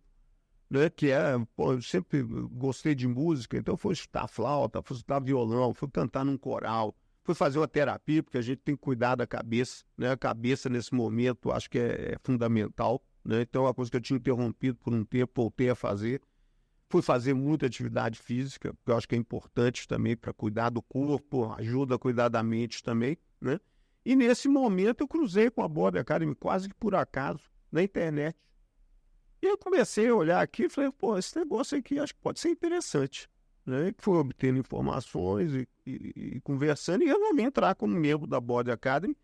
né? Que eu sempre gostei de música, então eu fui estudar flauta, fui estudar violão, fui cantar num coral, fui fazer uma terapia, porque a gente tem que cuidar da cabeça, né? A cabeça, nesse momento, acho que é fundamental, né? Então, é uma coisa que eu tinha interrompido por um tempo, voltei a fazer. Fui fazer muita atividade física, porque eu acho que é importante também para cuidar do corpo, ajuda a cuidar da mente também, né? E nesse momento eu cruzei com a Body Academy quase que por acaso, na internet. E eu comecei a olhar aqui e falei, pô, esse negócio aqui acho que pode ser interessante, né? Fui obtendo informações e conversando e resolvi entrar como membro da Body Academy.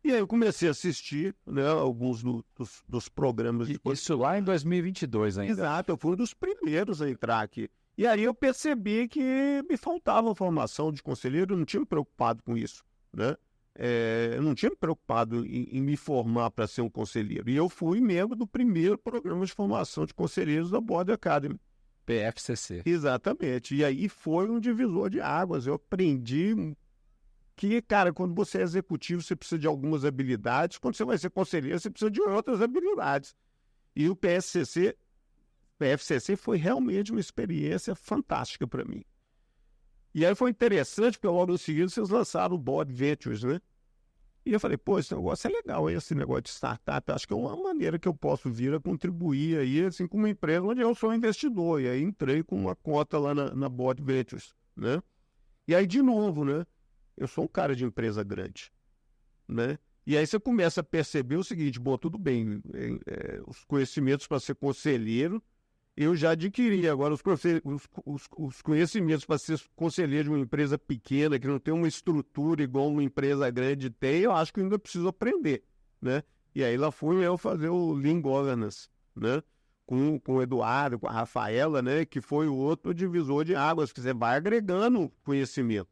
E aí eu comecei a assistir, né, alguns dos programas. Isso lá em 2022 ainda. Exato, eu fui um dos primeiros a entrar aqui. E aí eu percebi que me faltava formação de conselheiro, eu não tinha me preocupado com isso, né? Eu não tinha me preocupado em me formar para ser um conselheiro. E eu fui membro do primeiro programa de formação de conselheiros da Body Academy. PFCC. Exatamente. E aí foi um divisor de águas. Eu aprendi que, cara, quando você é executivo, você precisa de algumas habilidades. Quando você vai ser conselheiro, você precisa de outras habilidades. E o PFCC foi realmente uma experiência fantástica para mim. E aí foi interessante, porque logo em seguida vocês lançaram o Body Ventures, né? E eu falei, pô, esse negócio é legal, esse negócio de startup. Acho que é uma maneira que eu posso vir a contribuir aí, assim, com uma empresa onde eu sou investidor. E aí entrei com uma cota lá na Body Ventures, né? E aí, de novo, né? Eu sou um cara de empresa grande, né? E aí você começa a perceber o seguinte, bom, tudo bem, os conhecimentos para ser conselheiro, eu já adquiri. Agora, os conhecimentos para ser conselheiro de uma empresa pequena, que não tem uma estrutura igual uma empresa grande tem, eu acho que eu ainda preciso aprender, né? E aí lá fui eu fazer o Lean Governance, né? Com o Eduardo, com a Rafaela, né? Que foi o outro divisor de águas, que você vai agregando conhecimento.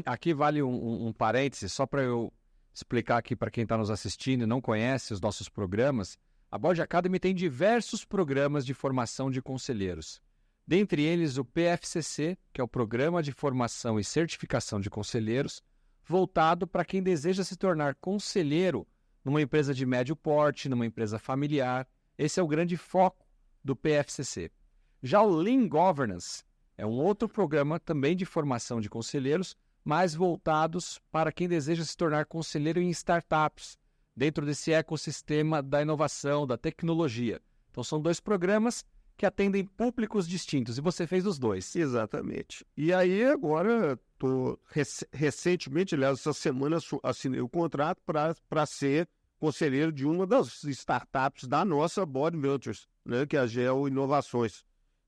Aqui vale um parêntese, só para eu explicar aqui para quem está nos assistindo e não conhece os nossos programas. A Body Academy tem diversos programas de formação de conselheiros. Dentre eles, o PFCC, que é o Programa de Formação e Certificação de Conselheiros, voltado para quem deseja se tornar conselheiro numa empresa de médio porte, numa empresa familiar. Esse é o grande foco do PFCC. Já o Lean Governance é um outro programa também de formação de conselheiros, mais voltados para quem deseja se tornar conselheiro em startups, dentro desse ecossistema da inovação, da tecnologia. Então, são dois programas que atendem públicos distintos, e você fez os dois. Exatamente. E aí, agora, recentemente, aliás, essa semana, assinei o contrato para ser conselheiro de uma das startups da nossa Body Ventures, né, que é a Geo Inovações.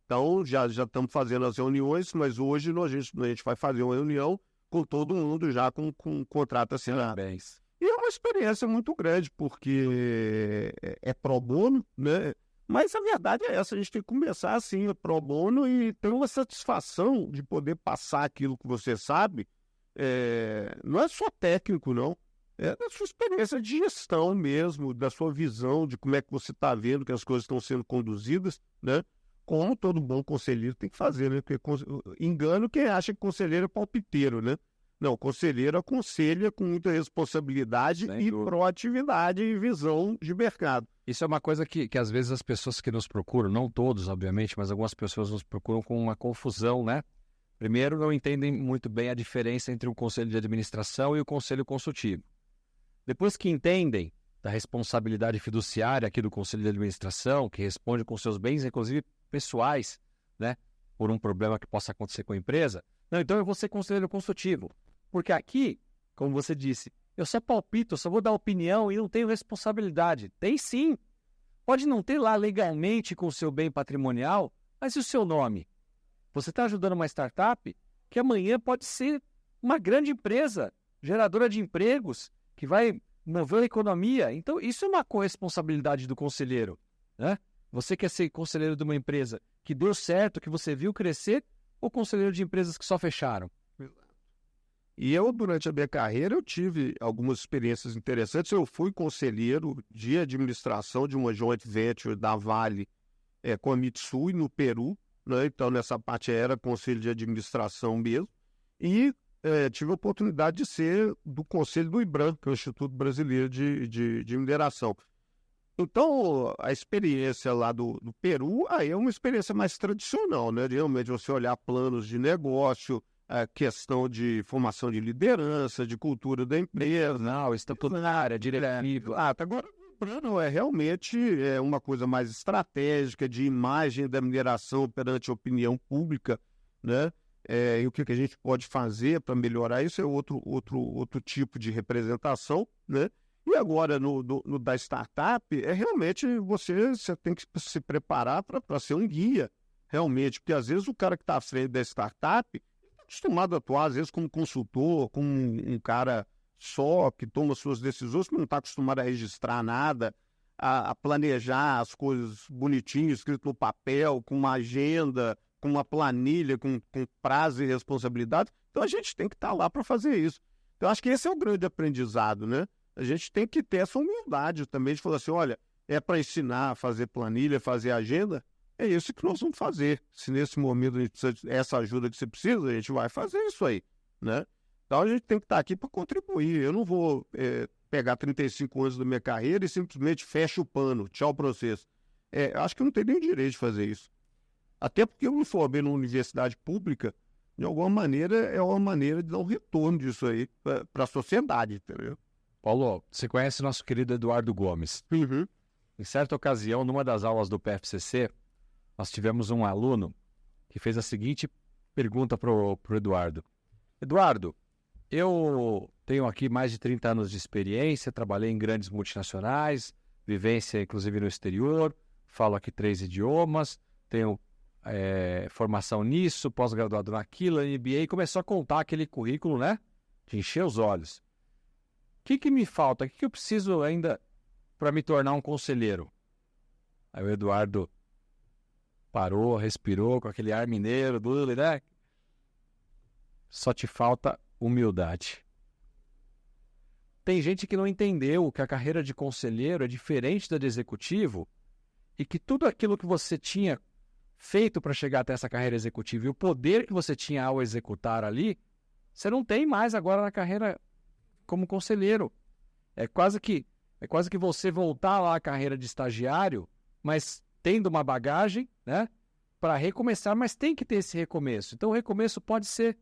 Então, já estamos fazendo as reuniões, mas hoje a gente vai fazer uma reunião com todo mundo já com contrato assinado. Parabéns. E é uma experiência muito grande, porque é pro bono, né? Mas a verdade é essa, a gente tem que começar assim, pro bono, e ter uma satisfação de poder passar aquilo que você sabe. Não é só técnico, não. É da sua experiência de gestão mesmo, da sua visão de como é que você está vendo que as coisas estão sendo conduzidas, né? Como todo bom conselheiro tem que fazer, né? Porque engano quem acha que conselheiro é palpiteiro, né? Não, conselheiro aconselha com muita responsabilidade e proatividade e visão de mercado. Isso é uma coisa que às vezes as pessoas que nos procuram, não todos, obviamente, mas algumas pessoas nos procuram com uma confusão, né? Primeiro, não entendem muito bem a diferença entre o conselho de administração e o conselho consultivo. Depois que entendem da responsabilidade fiduciária aqui do conselho de administração, que responde com seus bens, inclusive pessoais, né? Por um problema que possa acontecer com a empresa. Não, então eu vou ser conselheiro consultivo. Porque aqui, como você disse, eu só palpito, eu só vou dar opinião e não tenho responsabilidade. Tem sim. Pode não ter lá legalmente com o seu bem patrimonial, mas e o seu nome? Você está ajudando uma startup que amanhã pode ser uma grande empresa, geradora de empregos, que vai mover a economia. Então, isso é uma corresponsabilidade do conselheiro, né? Você quer ser conselheiro de uma empresa que deu certo, que você viu crescer, ou conselheiro de empresas que só fecharam? E eu, durante a minha carreira, eu tive algumas experiências interessantes. Eu fui conselheiro de administração de uma joint venture da Vale com a Mitsui, no Peru, né? Então, nessa parte era conselho de administração mesmo. E tive a oportunidade de ser do conselho do IBRAM, que é o Instituto Brasileiro de Mineração. Então, a experiência lá do Peru aí é uma experiência mais tradicional, né? Realmente, você olhar planos de negócio, a questão de formação de liderança, de cultura da empresa. Não, estatutária, diretiva. Agora, o plano é realmente uma coisa mais estratégica, de imagem da mineração perante a opinião pública, né? E o que a gente pode fazer para melhorar isso é outro tipo de representação, né? E agora, no da startup, realmente você tem que se preparar para ser um guia, realmente, porque às vezes o cara que está à frente da startup acostumado a atuar, às vezes, como consultor, como um cara só que toma suas decisões, que não está acostumado a registrar nada, a planejar as coisas bonitinho, escrito no papel, com uma agenda, com uma planilha, com prazo e responsabilidade. Então, a gente tem que estar lá para fazer isso. Então, acho que esse é o grande aprendizado, né? A gente tem que ter essa humildade também de falar assim, olha, é para ensinar a fazer planilha, fazer agenda, é isso que nós vamos fazer. Se nesse momento a gente precisa essa ajuda que você precisa, a gente vai fazer isso aí, né? Então a gente tem que estar aqui para contribuir. Eu não vou pegar 35 anos da minha carreira e simplesmente fecho o pano, tchau processo. Acho que eu não tenho nem direito de fazer isso. Até porque eu me formei numa universidade pública, de alguma maneira é uma maneira de dar um retorno disso aí para a sociedade, entendeu? Paulo, você conhece o nosso querido Eduardo Gomes. Uhum. Em certa ocasião, numa das aulas do PFCC, nós tivemos um aluno que fez a seguinte pergunta para o Eduardo. Eduardo, eu tenho aqui mais de 30 anos de experiência, trabalhei em grandes multinacionais, vivência inclusive no exterior, falo aqui 3 idiomas, tenho formação nisso, pós-graduado naquilo, MBA, e começou a contar aquele currículo, né? De encher os olhos. O que me falta? O que eu preciso ainda para me tornar um conselheiro? Aí o Eduardo parou, respirou com aquele ar mineiro, duro, né? Só te falta humildade. Tem gente que não entendeu que a carreira de conselheiro é diferente da de executivo e que tudo aquilo que você tinha feito para chegar até essa carreira executiva e o poder que você tinha ao executar ali, você não tem mais agora na carreira como conselheiro. É quase que você voltar lá à carreira de estagiário, mas tendo uma bagagem, né, para recomeçar, mas tem que ter esse recomeço. Então, o recomeço pode ser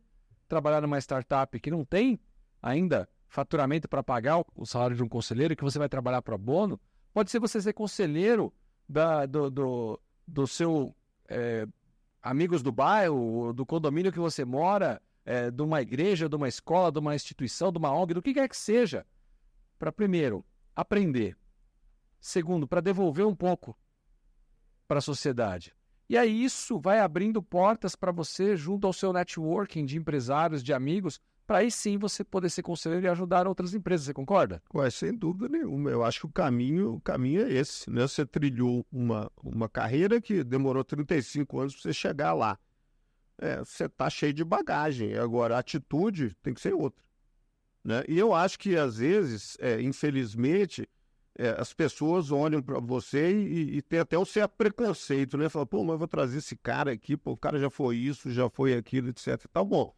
trabalhar numa startup que não tem ainda faturamento para pagar o salário de um conselheiro, que você vai trabalhar para bono. Pode ser você ser conselheiro do seu amigos do bairro, do condomínio que você mora, de uma igreja, de uma escola, de uma instituição, de uma ONG, do que quer que seja, para, primeiro, aprender. Segundo, para devolver um pouco para a sociedade. E aí isso vai abrindo portas para você, junto ao seu networking de empresários, de amigos, para aí sim você poder ser conselheiro e ajudar outras empresas. Você concorda? Sem dúvida nenhuma. Eu acho que o caminho é esse, né? Você trilhou uma carreira que demorou 35 anos para você chegar lá. Você está cheio de bagagem. Agora, a atitude tem que ser outra, né? E eu acho que, às vezes, infelizmente, as pessoas olham para você e tem até um certo preconceito, né? Fala, mas eu vou trazer esse cara aqui, o cara já foi isso, já foi aquilo, etc. Tá bom.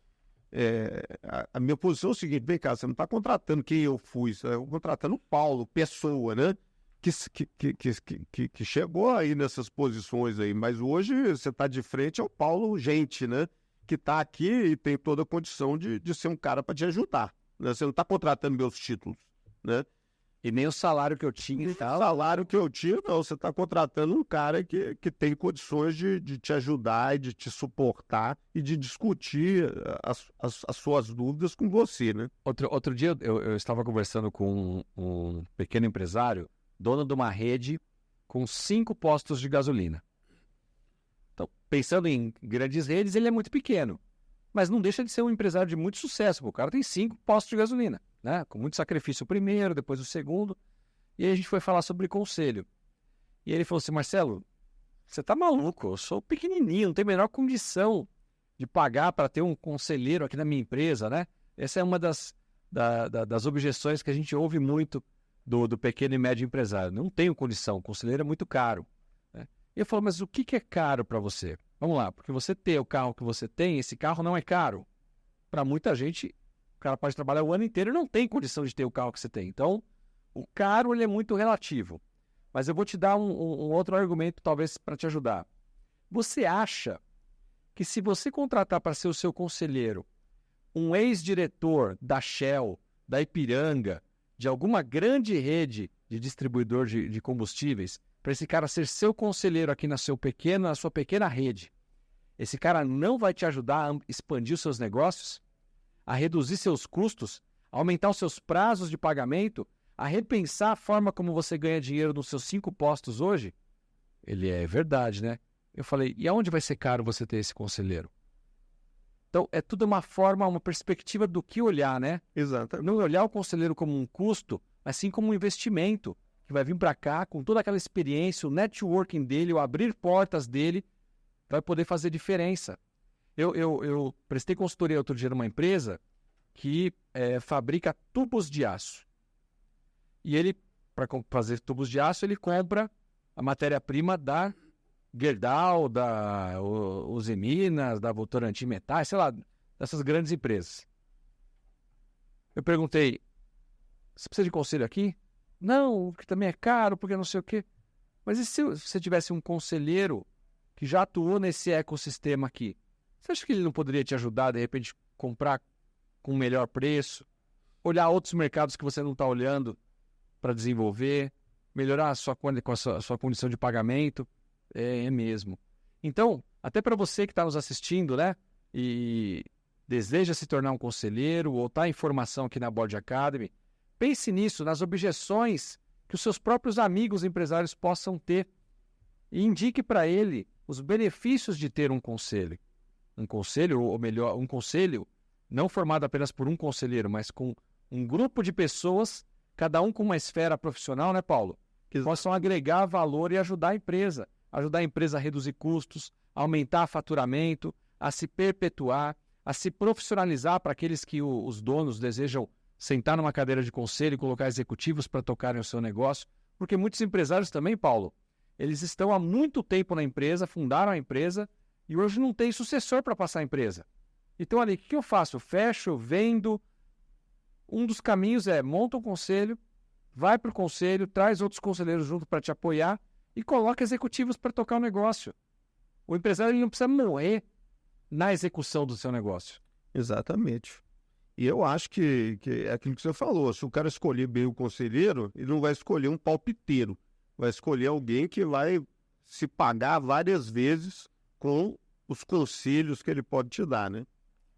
A minha posição é o seguinte, vem cá, você não está contratando quem eu fui, você está contratando o Paulo, pessoa, né? Que chegou aí nessas posições aí, mas hoje você está de frente ao Paulo gente, né? Que está aqui e tem toda a condição de ser um cara para te ajudar, né? Você não está contratando meus títulos, né? E nem o salário que eu tinha e tal. O salário que eu tinha, não. Você está contratando um cara que tem condições de te ajudar e de te suportar e de discutir as suas dúvidas com você, né? Outro dia eu estava conversando com um pequeno empresário, dono de uma rede com 5 postos de gasolina. Então, pensando em grandes redes, ele é muito pequeno. Mas não deixa de ser um empresário de muito sucesso. O cara tem 5 postos de gasolina, né? Com muito sacrifício o primeiro, depois o segundo. E aí a gente foi falar sobre conselho. E ele falou assim, Marcelo, você tá maluco, eu sou pequenininho, não tenho a menor condição de pagar para ter um conselheiro aqui na minha empresa, né? Essa é uma das objeções que a gente ouve muito do pequeno e médio empresário. Não tenho condição, o conselheiro é muito caro, né? E eu falo, mas o que é caro para você? Vamos lá, porque você ter o carro que você tem, esse carro não é caro. Para muita gente, o cara pode trabalhar o ano inteiro e não tem condição de ter o carro que você tem. Então, o caro ele é muito relativo. Mas eu vou te dar um outro argumento, talvez, para te ajudar. Você acha que se você contratar para ser o seu conselheiro um ex-diretor da Shell, da Ipiranga, de alguma grande rede de distribuidor de combustíveis, para esse cara ser seu conselheiro aqui na sua pequena rede, esse cara não vai te ajudar a expandir os seus negócios, a reduzir seus custos, a aumentar os seus prazos de pagamento, a repensar a forma como você ganha dinheiro nos seus 5 postos hoje? Ele é verdade, né? Eu falei, e aonde vai ser caro você ter esse conselheiro? Então, é tudo uma forma, uma perspectiva do que olhar, né? Exato. Não olhar o conselheiro como um custo, mas sim como um investimento, que vai vir para cá com toda aquela experiência, o networking dele, o abrir portas dele, vai poder fazer diferença. Eu prestei consultoria outro dia numa empresa que fabrica tubos de aço. E ele, para fazer tubos de aço, ele compra a matéria-prima da Gerdau, da Usiminas, da Votorantim Metais, sei lá, dessas grandes empresas. Eu perguntei, você precisa de conselho aqui? Não, porque também é caro, porque não sei o quê. Mas e se você tivesse um conselheiro que já atuou nesse ecossistema aqui? Você acha que ele não poderia te ajudar, de repente, comprar com um melhor preço? Olhar outros mercados que você não está olhando para desenvolver? Melhorar a sua condição de pagamento? É mesmo. Então, até para você que está nos assistindo, né? E deseja se tornar um conselheiro ou está em formação aqui na Board Academy, pense nisso, nas objeções que os seus próprios amigos empresários possam ter e indique para ele os benefícios de ter um conselho. Um conselho, ou melhor, um conselho não formado apenas por um conselheiro, mas com um grupo de pessoas, cada um com uma esfera profissional, né, Paulo? Que possam agregar valor e ajudar a empresa a reduzir custos, a aumentar faturamento, a se perpetuar, a se profissionalizar para aqueles que os donos desejam sentar numa cadeira de conselho e colocar executivos para tocarem o seu negócio. Porque muitos empresários também, Paulo, eles estão há muito tempo na empresa, fundaram a empresa e hoje não tem sucessor para passar a empresa. Então, ali, o que eu faço? Fecho, vendo. Um dos caminhos é monta um conselho, vai para o conselho, traz outros conselheiros junto para te apoiar e coloca executivos para tocar o negócio. O empresário ele não precisa morrer na execução do seu negócio. Exatamente. E eu acho que é aquilo que você falou. Se o cara escolher bem o conselheiro, ele não vai escolher um palpiteiro. Vai escolher alguém que vai se pagar várias vezes com os conselhos que ele pode te dar, né?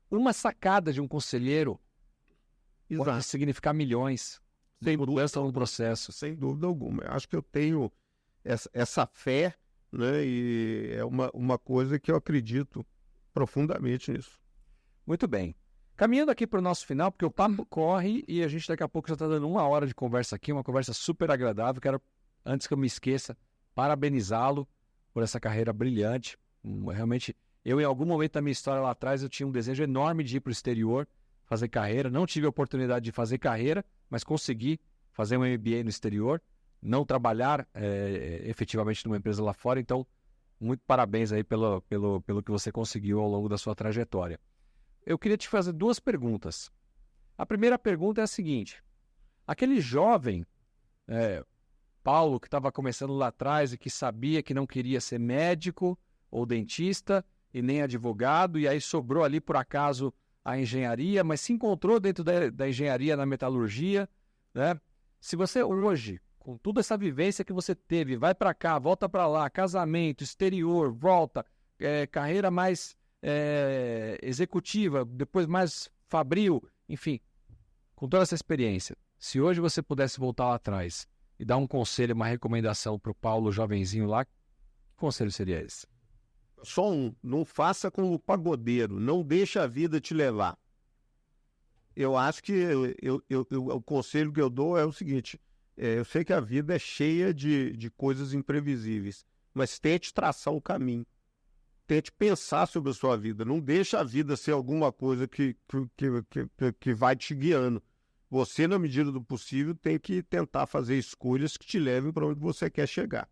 Uma sacada de um conselheiro pode significar milhões. Sem mudança no processo. Sem dúvida alguma. Eu acho que eu tenho essa fé, né? E é uma coisa que eu acredito profundamente nisso. Muito bem. Caminhando aqui para o nosso final, porque o papo corre e a gente daqui a pouco já está dando 1 hora de conversa aqui, uma conversa super agradável. Quero, antes que eu me esqueça, parabenizá-lo por essa carreira brilhante. Realmente, eu em algum momento da minha história lá atrás, eu tinha um desejo enorme de ir para o exterior, fazer carreira. Não tive a oportunidade de fazer carreira, mas consegui fazer um MBA no exterior, não trabalhar efetivamente numa empresa lá fora. Então, muito parabéns aí pelo que você conseguiu ao longo da sua trajetória. Eu queria te fazer 2 perguntas. A primeira pergunta é a seguinte: aquele jovem, Paulo, que estava começando lá atrás e que sabia que não queria ser médico ou dentista e nem advogado, e aí sobrou ali por acaso a engenharia, mas se encontrou dentro da engenharia na metalurgia, né? Se você hoje, com toda essa vivência que você teve, vai para cá, volta para lá, casamento, exterior, volta, carreira mais executiva, depois mais fabril, enfim, com toda essa experiência, se hoje você pudesse voltar lá atrás e dar um conselho, uma recomendação para o Paulo jovenzinho lá, que conselho seria esse? Só um: não faça como o pagodeiro, não deixa a vida te levar. Eu acho que o conselho que eu dou é o seguinte: eu sei que a vida é cheia de coisas imprevisíveis, mas tente traçar um caminho. Tente pensar sobre a sua vida. Não deixe a vida ser alguma coisa que vai te guiando. Você, na medida do possível, tem que tentar fazer escolhas que te levem para onde você quer chegar.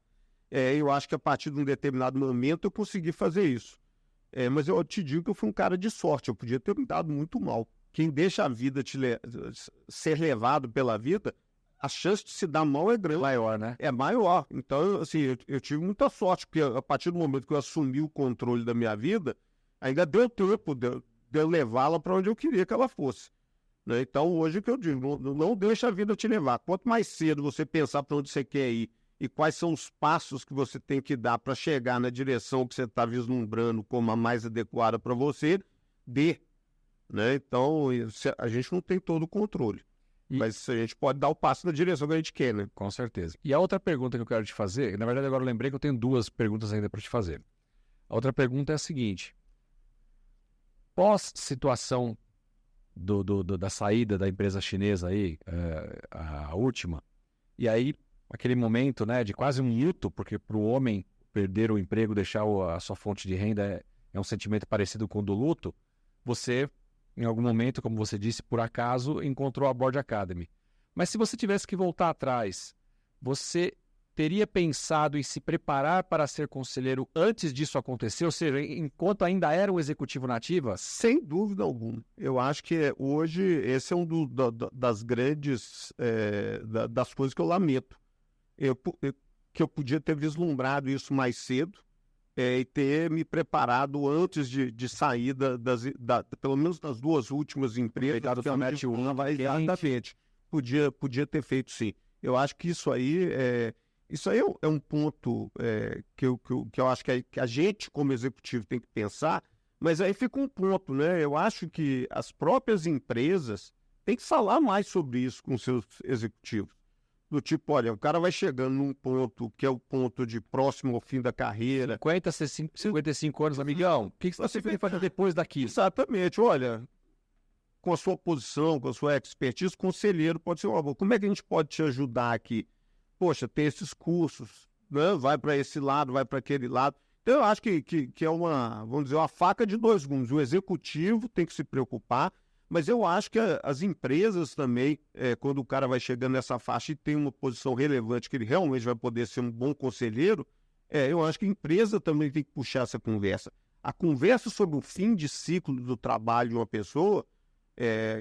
Eu acho que a partir de um determinado momento eu consegui fazer isso. Mas eu te digo que eu fui um cara de sorte. Eu podia ter me dado muito mal. Quem deixa a vida ser levado pela vida, a chance de se dar mal é grande. Maior, né? É maior. Então, assim, eu tive muita sorte, porque a partir do momento que eu assumi o controle da minha vida, ainda deu tempo de eu levá-la para onde eu queria que ela fosse. Né? Então, hoje é que eu digo, não deixa a vida te levar. Quanto mais cedo você pensar para onde você quer ir e quais são os passos que você tem que dar para chegar na direção que você está vislumbrando como a mais adequada para você, dê. Né? Então, a gente não tem todo o controle. Mas a gente pode dar o passo na direção que a gente quer, né? Com certeza. E a outra pergunta que eu quero te fazer, na verdade agora eu lembrei que eu tenho 2 perguntas ainda para te fazer. A outra pergunta é a seguinte: pós-situação da saída da empresa chinesa aí, a última, e aí aquele momento, né, de quase um luto, porque para o homem perder o emprego, deixar a sua fonte de renda é um sentimento parecido com o do luto, você... em algum momento, como você disse, por acaso, encontrou a Board Academy. Mas se você tivesse que voltar atrás, você teria pensado em se preparar para ser conselheiro antes disso acontecer? Ou seja, enquanto ainda era um executivo na ativa? Sem dúvida alguma. Eu acho que hoje esse é das grandes das coisas que eu lamento. Que eu podia ter vislumbrado isso mais cedo. E ter me preparado antes de sair pelo menos das 2 últimas empresas. Exatamente. Podia ter feito sim. Eu acho que isso aí é um ponto que eu acho que a gente, como executivo, tem que pensar, mas aí fica um ponto, né? Eu acho que as próprias empresas têm que falar mais sobre isso com seus executivos. Do tipo, olha, o cara vai chegando num ponto que é o ponto de próximo ao fim da carreira. 50, 55 anos, amigão. O que você vai fazer depois daquilo? Exatamente. Olha, com a sua posição, com a sua expertise, conselheiro pode ser, como é que a gente pode te ajudar aqui? Poxa, tem esses cursos, né? Vai para esse lado, vai para aquele lado. Então, eu acho que é vamos dizer, uma faca de 2 gumes. O executivo tem que se preocupar, mas eu acho que as empresas também, quando o cara vai chegando nessa faixa e tem uma posição relevante, que ele realmente vai poder ser um bom conselheiro, eu acho que a empresa também tem que puxar essa conversa. A conversa sobre o fim de ciclo do trabalho de uma pessoa,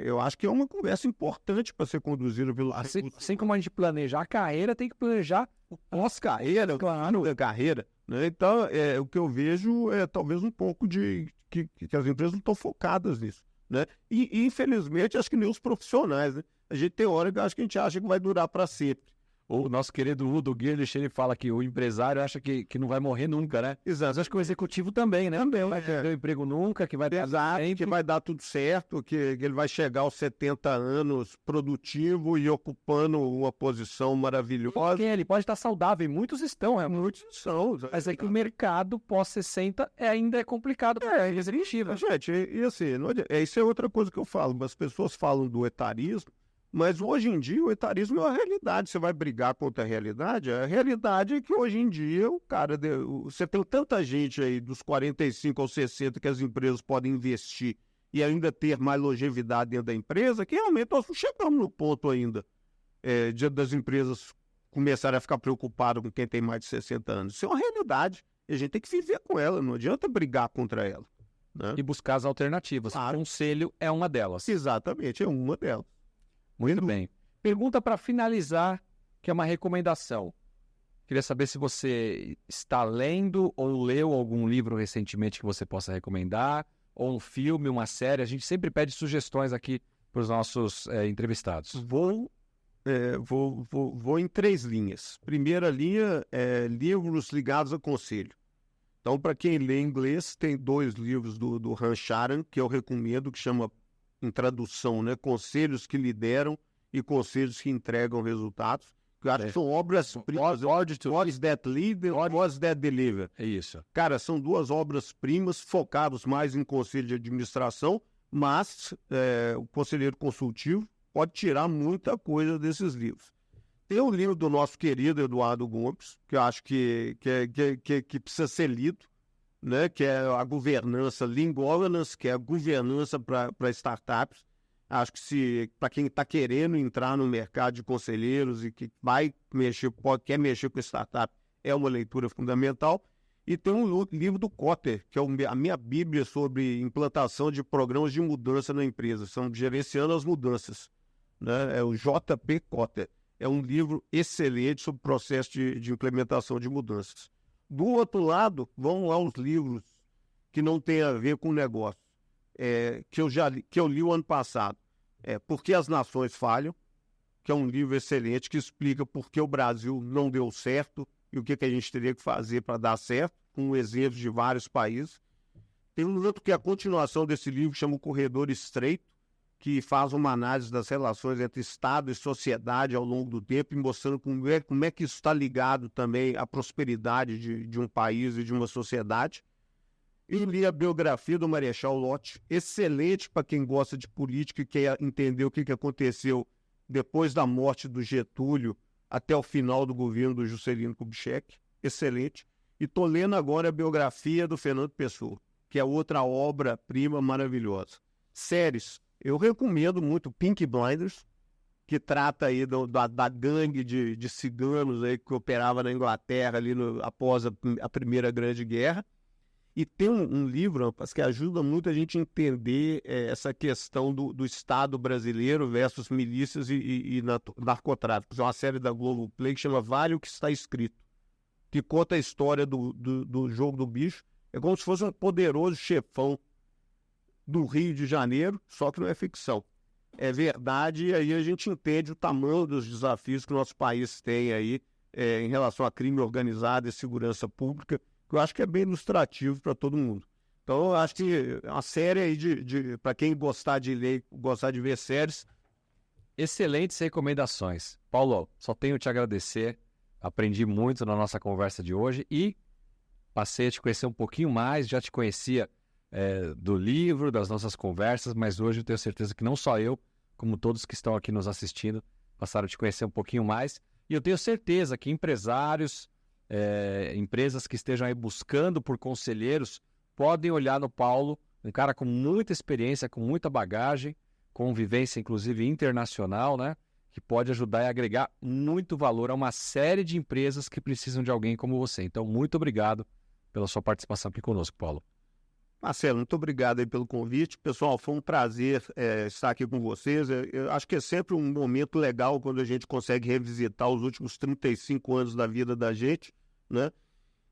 eu acho que é uma conversa importante para ser conduzida pelo... Assim como a gente planeja a carreira, tem que planejar o pós-carreira, claro, a carreira. Né? Então, o que eu vejo é talvez um pouco de que as empresas não estão focadas nisso. Né? E, infelizmente, acho que nem os profissionais, né? A gente tem hora que acho que a gente acha que vai durar para sempre. O nosso querido Udo Girlich, ele fala que o empresário acha que não vai morrer nunca, né? Exato. Mas acho que o executivo também, né? Também. Não vai perder o emprego nunca, que vai Exato, que vai dar tudo certo, que ele vai chegar aos 70 anos produtivo e ocupando uma posição maravilhosa. Ele pode estar saudável, e muitos estão, Muitos são. Mas é que o mercado pós-60 ainda é complicado para executivo. Gente, e assim, isso é outra coisa que eu falo. As pessoas falam do etarismo, mas hoje em dia o etarismo é uma realidade. Você vai brigar contra a realidade é que hoje em dia você tem tanta gente aí dos 45 aos 60 que as empresas podem investir e ainda ter mais longevidade dentro da empresa, que realmente nós não chegamos no ponto ainda das empresas começarem a ficar preocupadas com quem tem mais de 60 anos. Isso é uma realidade e a gente tem que viver com ela, não adianta brigar contra ela. Né? E buscar as alternativas. O conselho é uma delas. Exatamente, é uma delas. Muito bem. Pergunta para finalizar, que é uma recomendação. Queria saber se você está lendo ou leu algum livro recentemente que você possa recomendar, ou um filme, uma série. A gente sempre pede sugestões aqui para os nossos entrevistados. Vou em 3 linhas. Primeira linha é livros ligados a conselho. Então, para quem lê inglês, tem 2 livros do Han Charan, que eu recomendo, que chama, em tradução, né, Conselhos que Lideram e Conselhos que Entregam Resultados. Que eu acho que são obras-primas. What's That Lead? What's That Deliver? É isso. Cara, são 2 obras-primas focadas mais em conselho de administração, mas o conselheiro consultivo pode tirar muita coisa desses livros. Tem um livro do nosso querido Eduardo Gomes, que eu acho que precisa ser lido, né? Que é a governança, Lean Governance, que é a governança para startups. Acho que se para quem está querendo entrar no mercado de conselheiros e que quer mexer com startup, é uma leitura fundamental. E tem um livro do Kotter, que é a minha bíblia sobre implantação de programas de mudança na empresa, são gerenciando as mudanças, né? É o JP Kotter. É um livro excelente sobre o processo de implementação de mudanças. Do outro lado, vão lá os livros que não têm a ver com o negócio, que eu li o ano passado. Por que as Nações Falham, que é um livro excelente que explica por que o Brasil não deu certo e o que a gente teria que fazer para dar certo, com exemplos de vários países. Tem um outro que é a continuação desse livro, que chama O Corredor Estreito, que faz uma análise das relações entre Estado e sociedade ao longo do tempo e mostrando como é que isso está ligado também à prosperidade de um país e de uma sociedade. E li a biografia do Marechal Lott, excelente para quem gosta de política e quer entender o que aconteceu depois da morte do Getúlio até o final do governo do Juscelino Kubitschek, excelente. E estou lendo agora a biografia do Fernando Pessoa, que é outra obra-prima maravilhosa. Séries, eu recomendo muito Peaky Blinders, que trata aí da gangue de ciganos aí que operava na Inglaterra ali após a Primeira Grande Guerra. E tem um livro, rapaz, que ajuda muito a gente a entender essa questão do Estado brasileiro versus milícias e narcotráficos. É uma série da Globoplay que chama Vale o que está escrito, que conta a história do jogo do bicho. É como se fosse um poderoso chefão do Rio de Janeiro, só que não é ficção. É verdade, e aí a gente entende o tamanho dos desafios que o nosso país tem aí em relação a crime organizado e segurança pública, que eu acho que é bem ilustrativo para todo mundo. Então, eu acho que é uma série aí para quem gostar de ler, gostar de ver séries. Excelentes recomendações. Paulo, só tenho te agradecer. Aprendi muito na nossa conversa de hoje e passei a te conhecer um pouquinho mais. Já te conhecia do livro, das nossas conversas, mas hoje eu tenho certeza que não só eu, como todos que estão aqui nos assistindo, passaram a te conhecer um pouquinho mais. E eu tenho certeza que empresários, empresas que estejam aí buscando por conselheiros, podem olhar no Paulo, um cara com muita experiência, com muita bagagem, com vivência inclusive internacional, né? Que pode ajudar e agregar muito valor a uma série de empresas que precisam de alguém como você. Então, muito obrigado pela sua participação aqui conosco, Paulo. Marcelo, muito obrigado aí pelo convite. Pessoal, foi um prazer estar aqui com vocês. Eu acho que é sempre um momento legal quando a gente consegue revisitar os últimos 35 anos da vida da gente, né?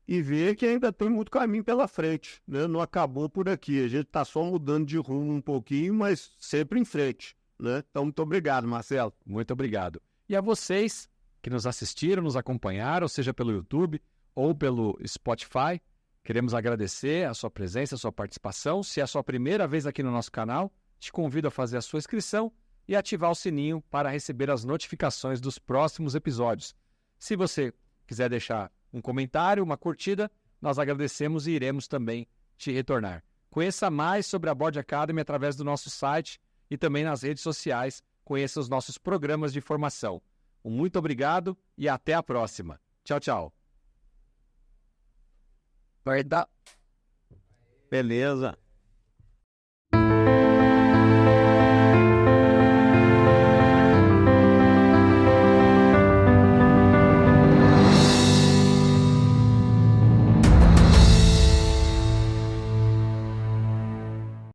E ver que ainda tem muito caminho pela frente, né? Não acabou por aqui. A gente está só mudando de rumo um pouquinho, mas sempre em frente, né? Então, muito obrigado, Marcelo. Muito obrigado. E a vocês que nos assistiram, nos acompanharam, seja pelo YouTube ou pelo Spotify, queremos agradecer a sua presença, a sua participação. Se é a sua primeira vez aqui no nosso canal, te convido a fazer a sua inscrição e ativar o sininho para receber as notificações dos próximos episódios. Se você quiser deixar um comentário, uma curtida, nós agradecemos e iremos também te retornar. Conheça mais sobre a Board Academy através do nosso site e também nas redes sociais. Conheça os nossos programas de formação. Um muito obrigado e até a próxima. Tchau, tchau. Beleza.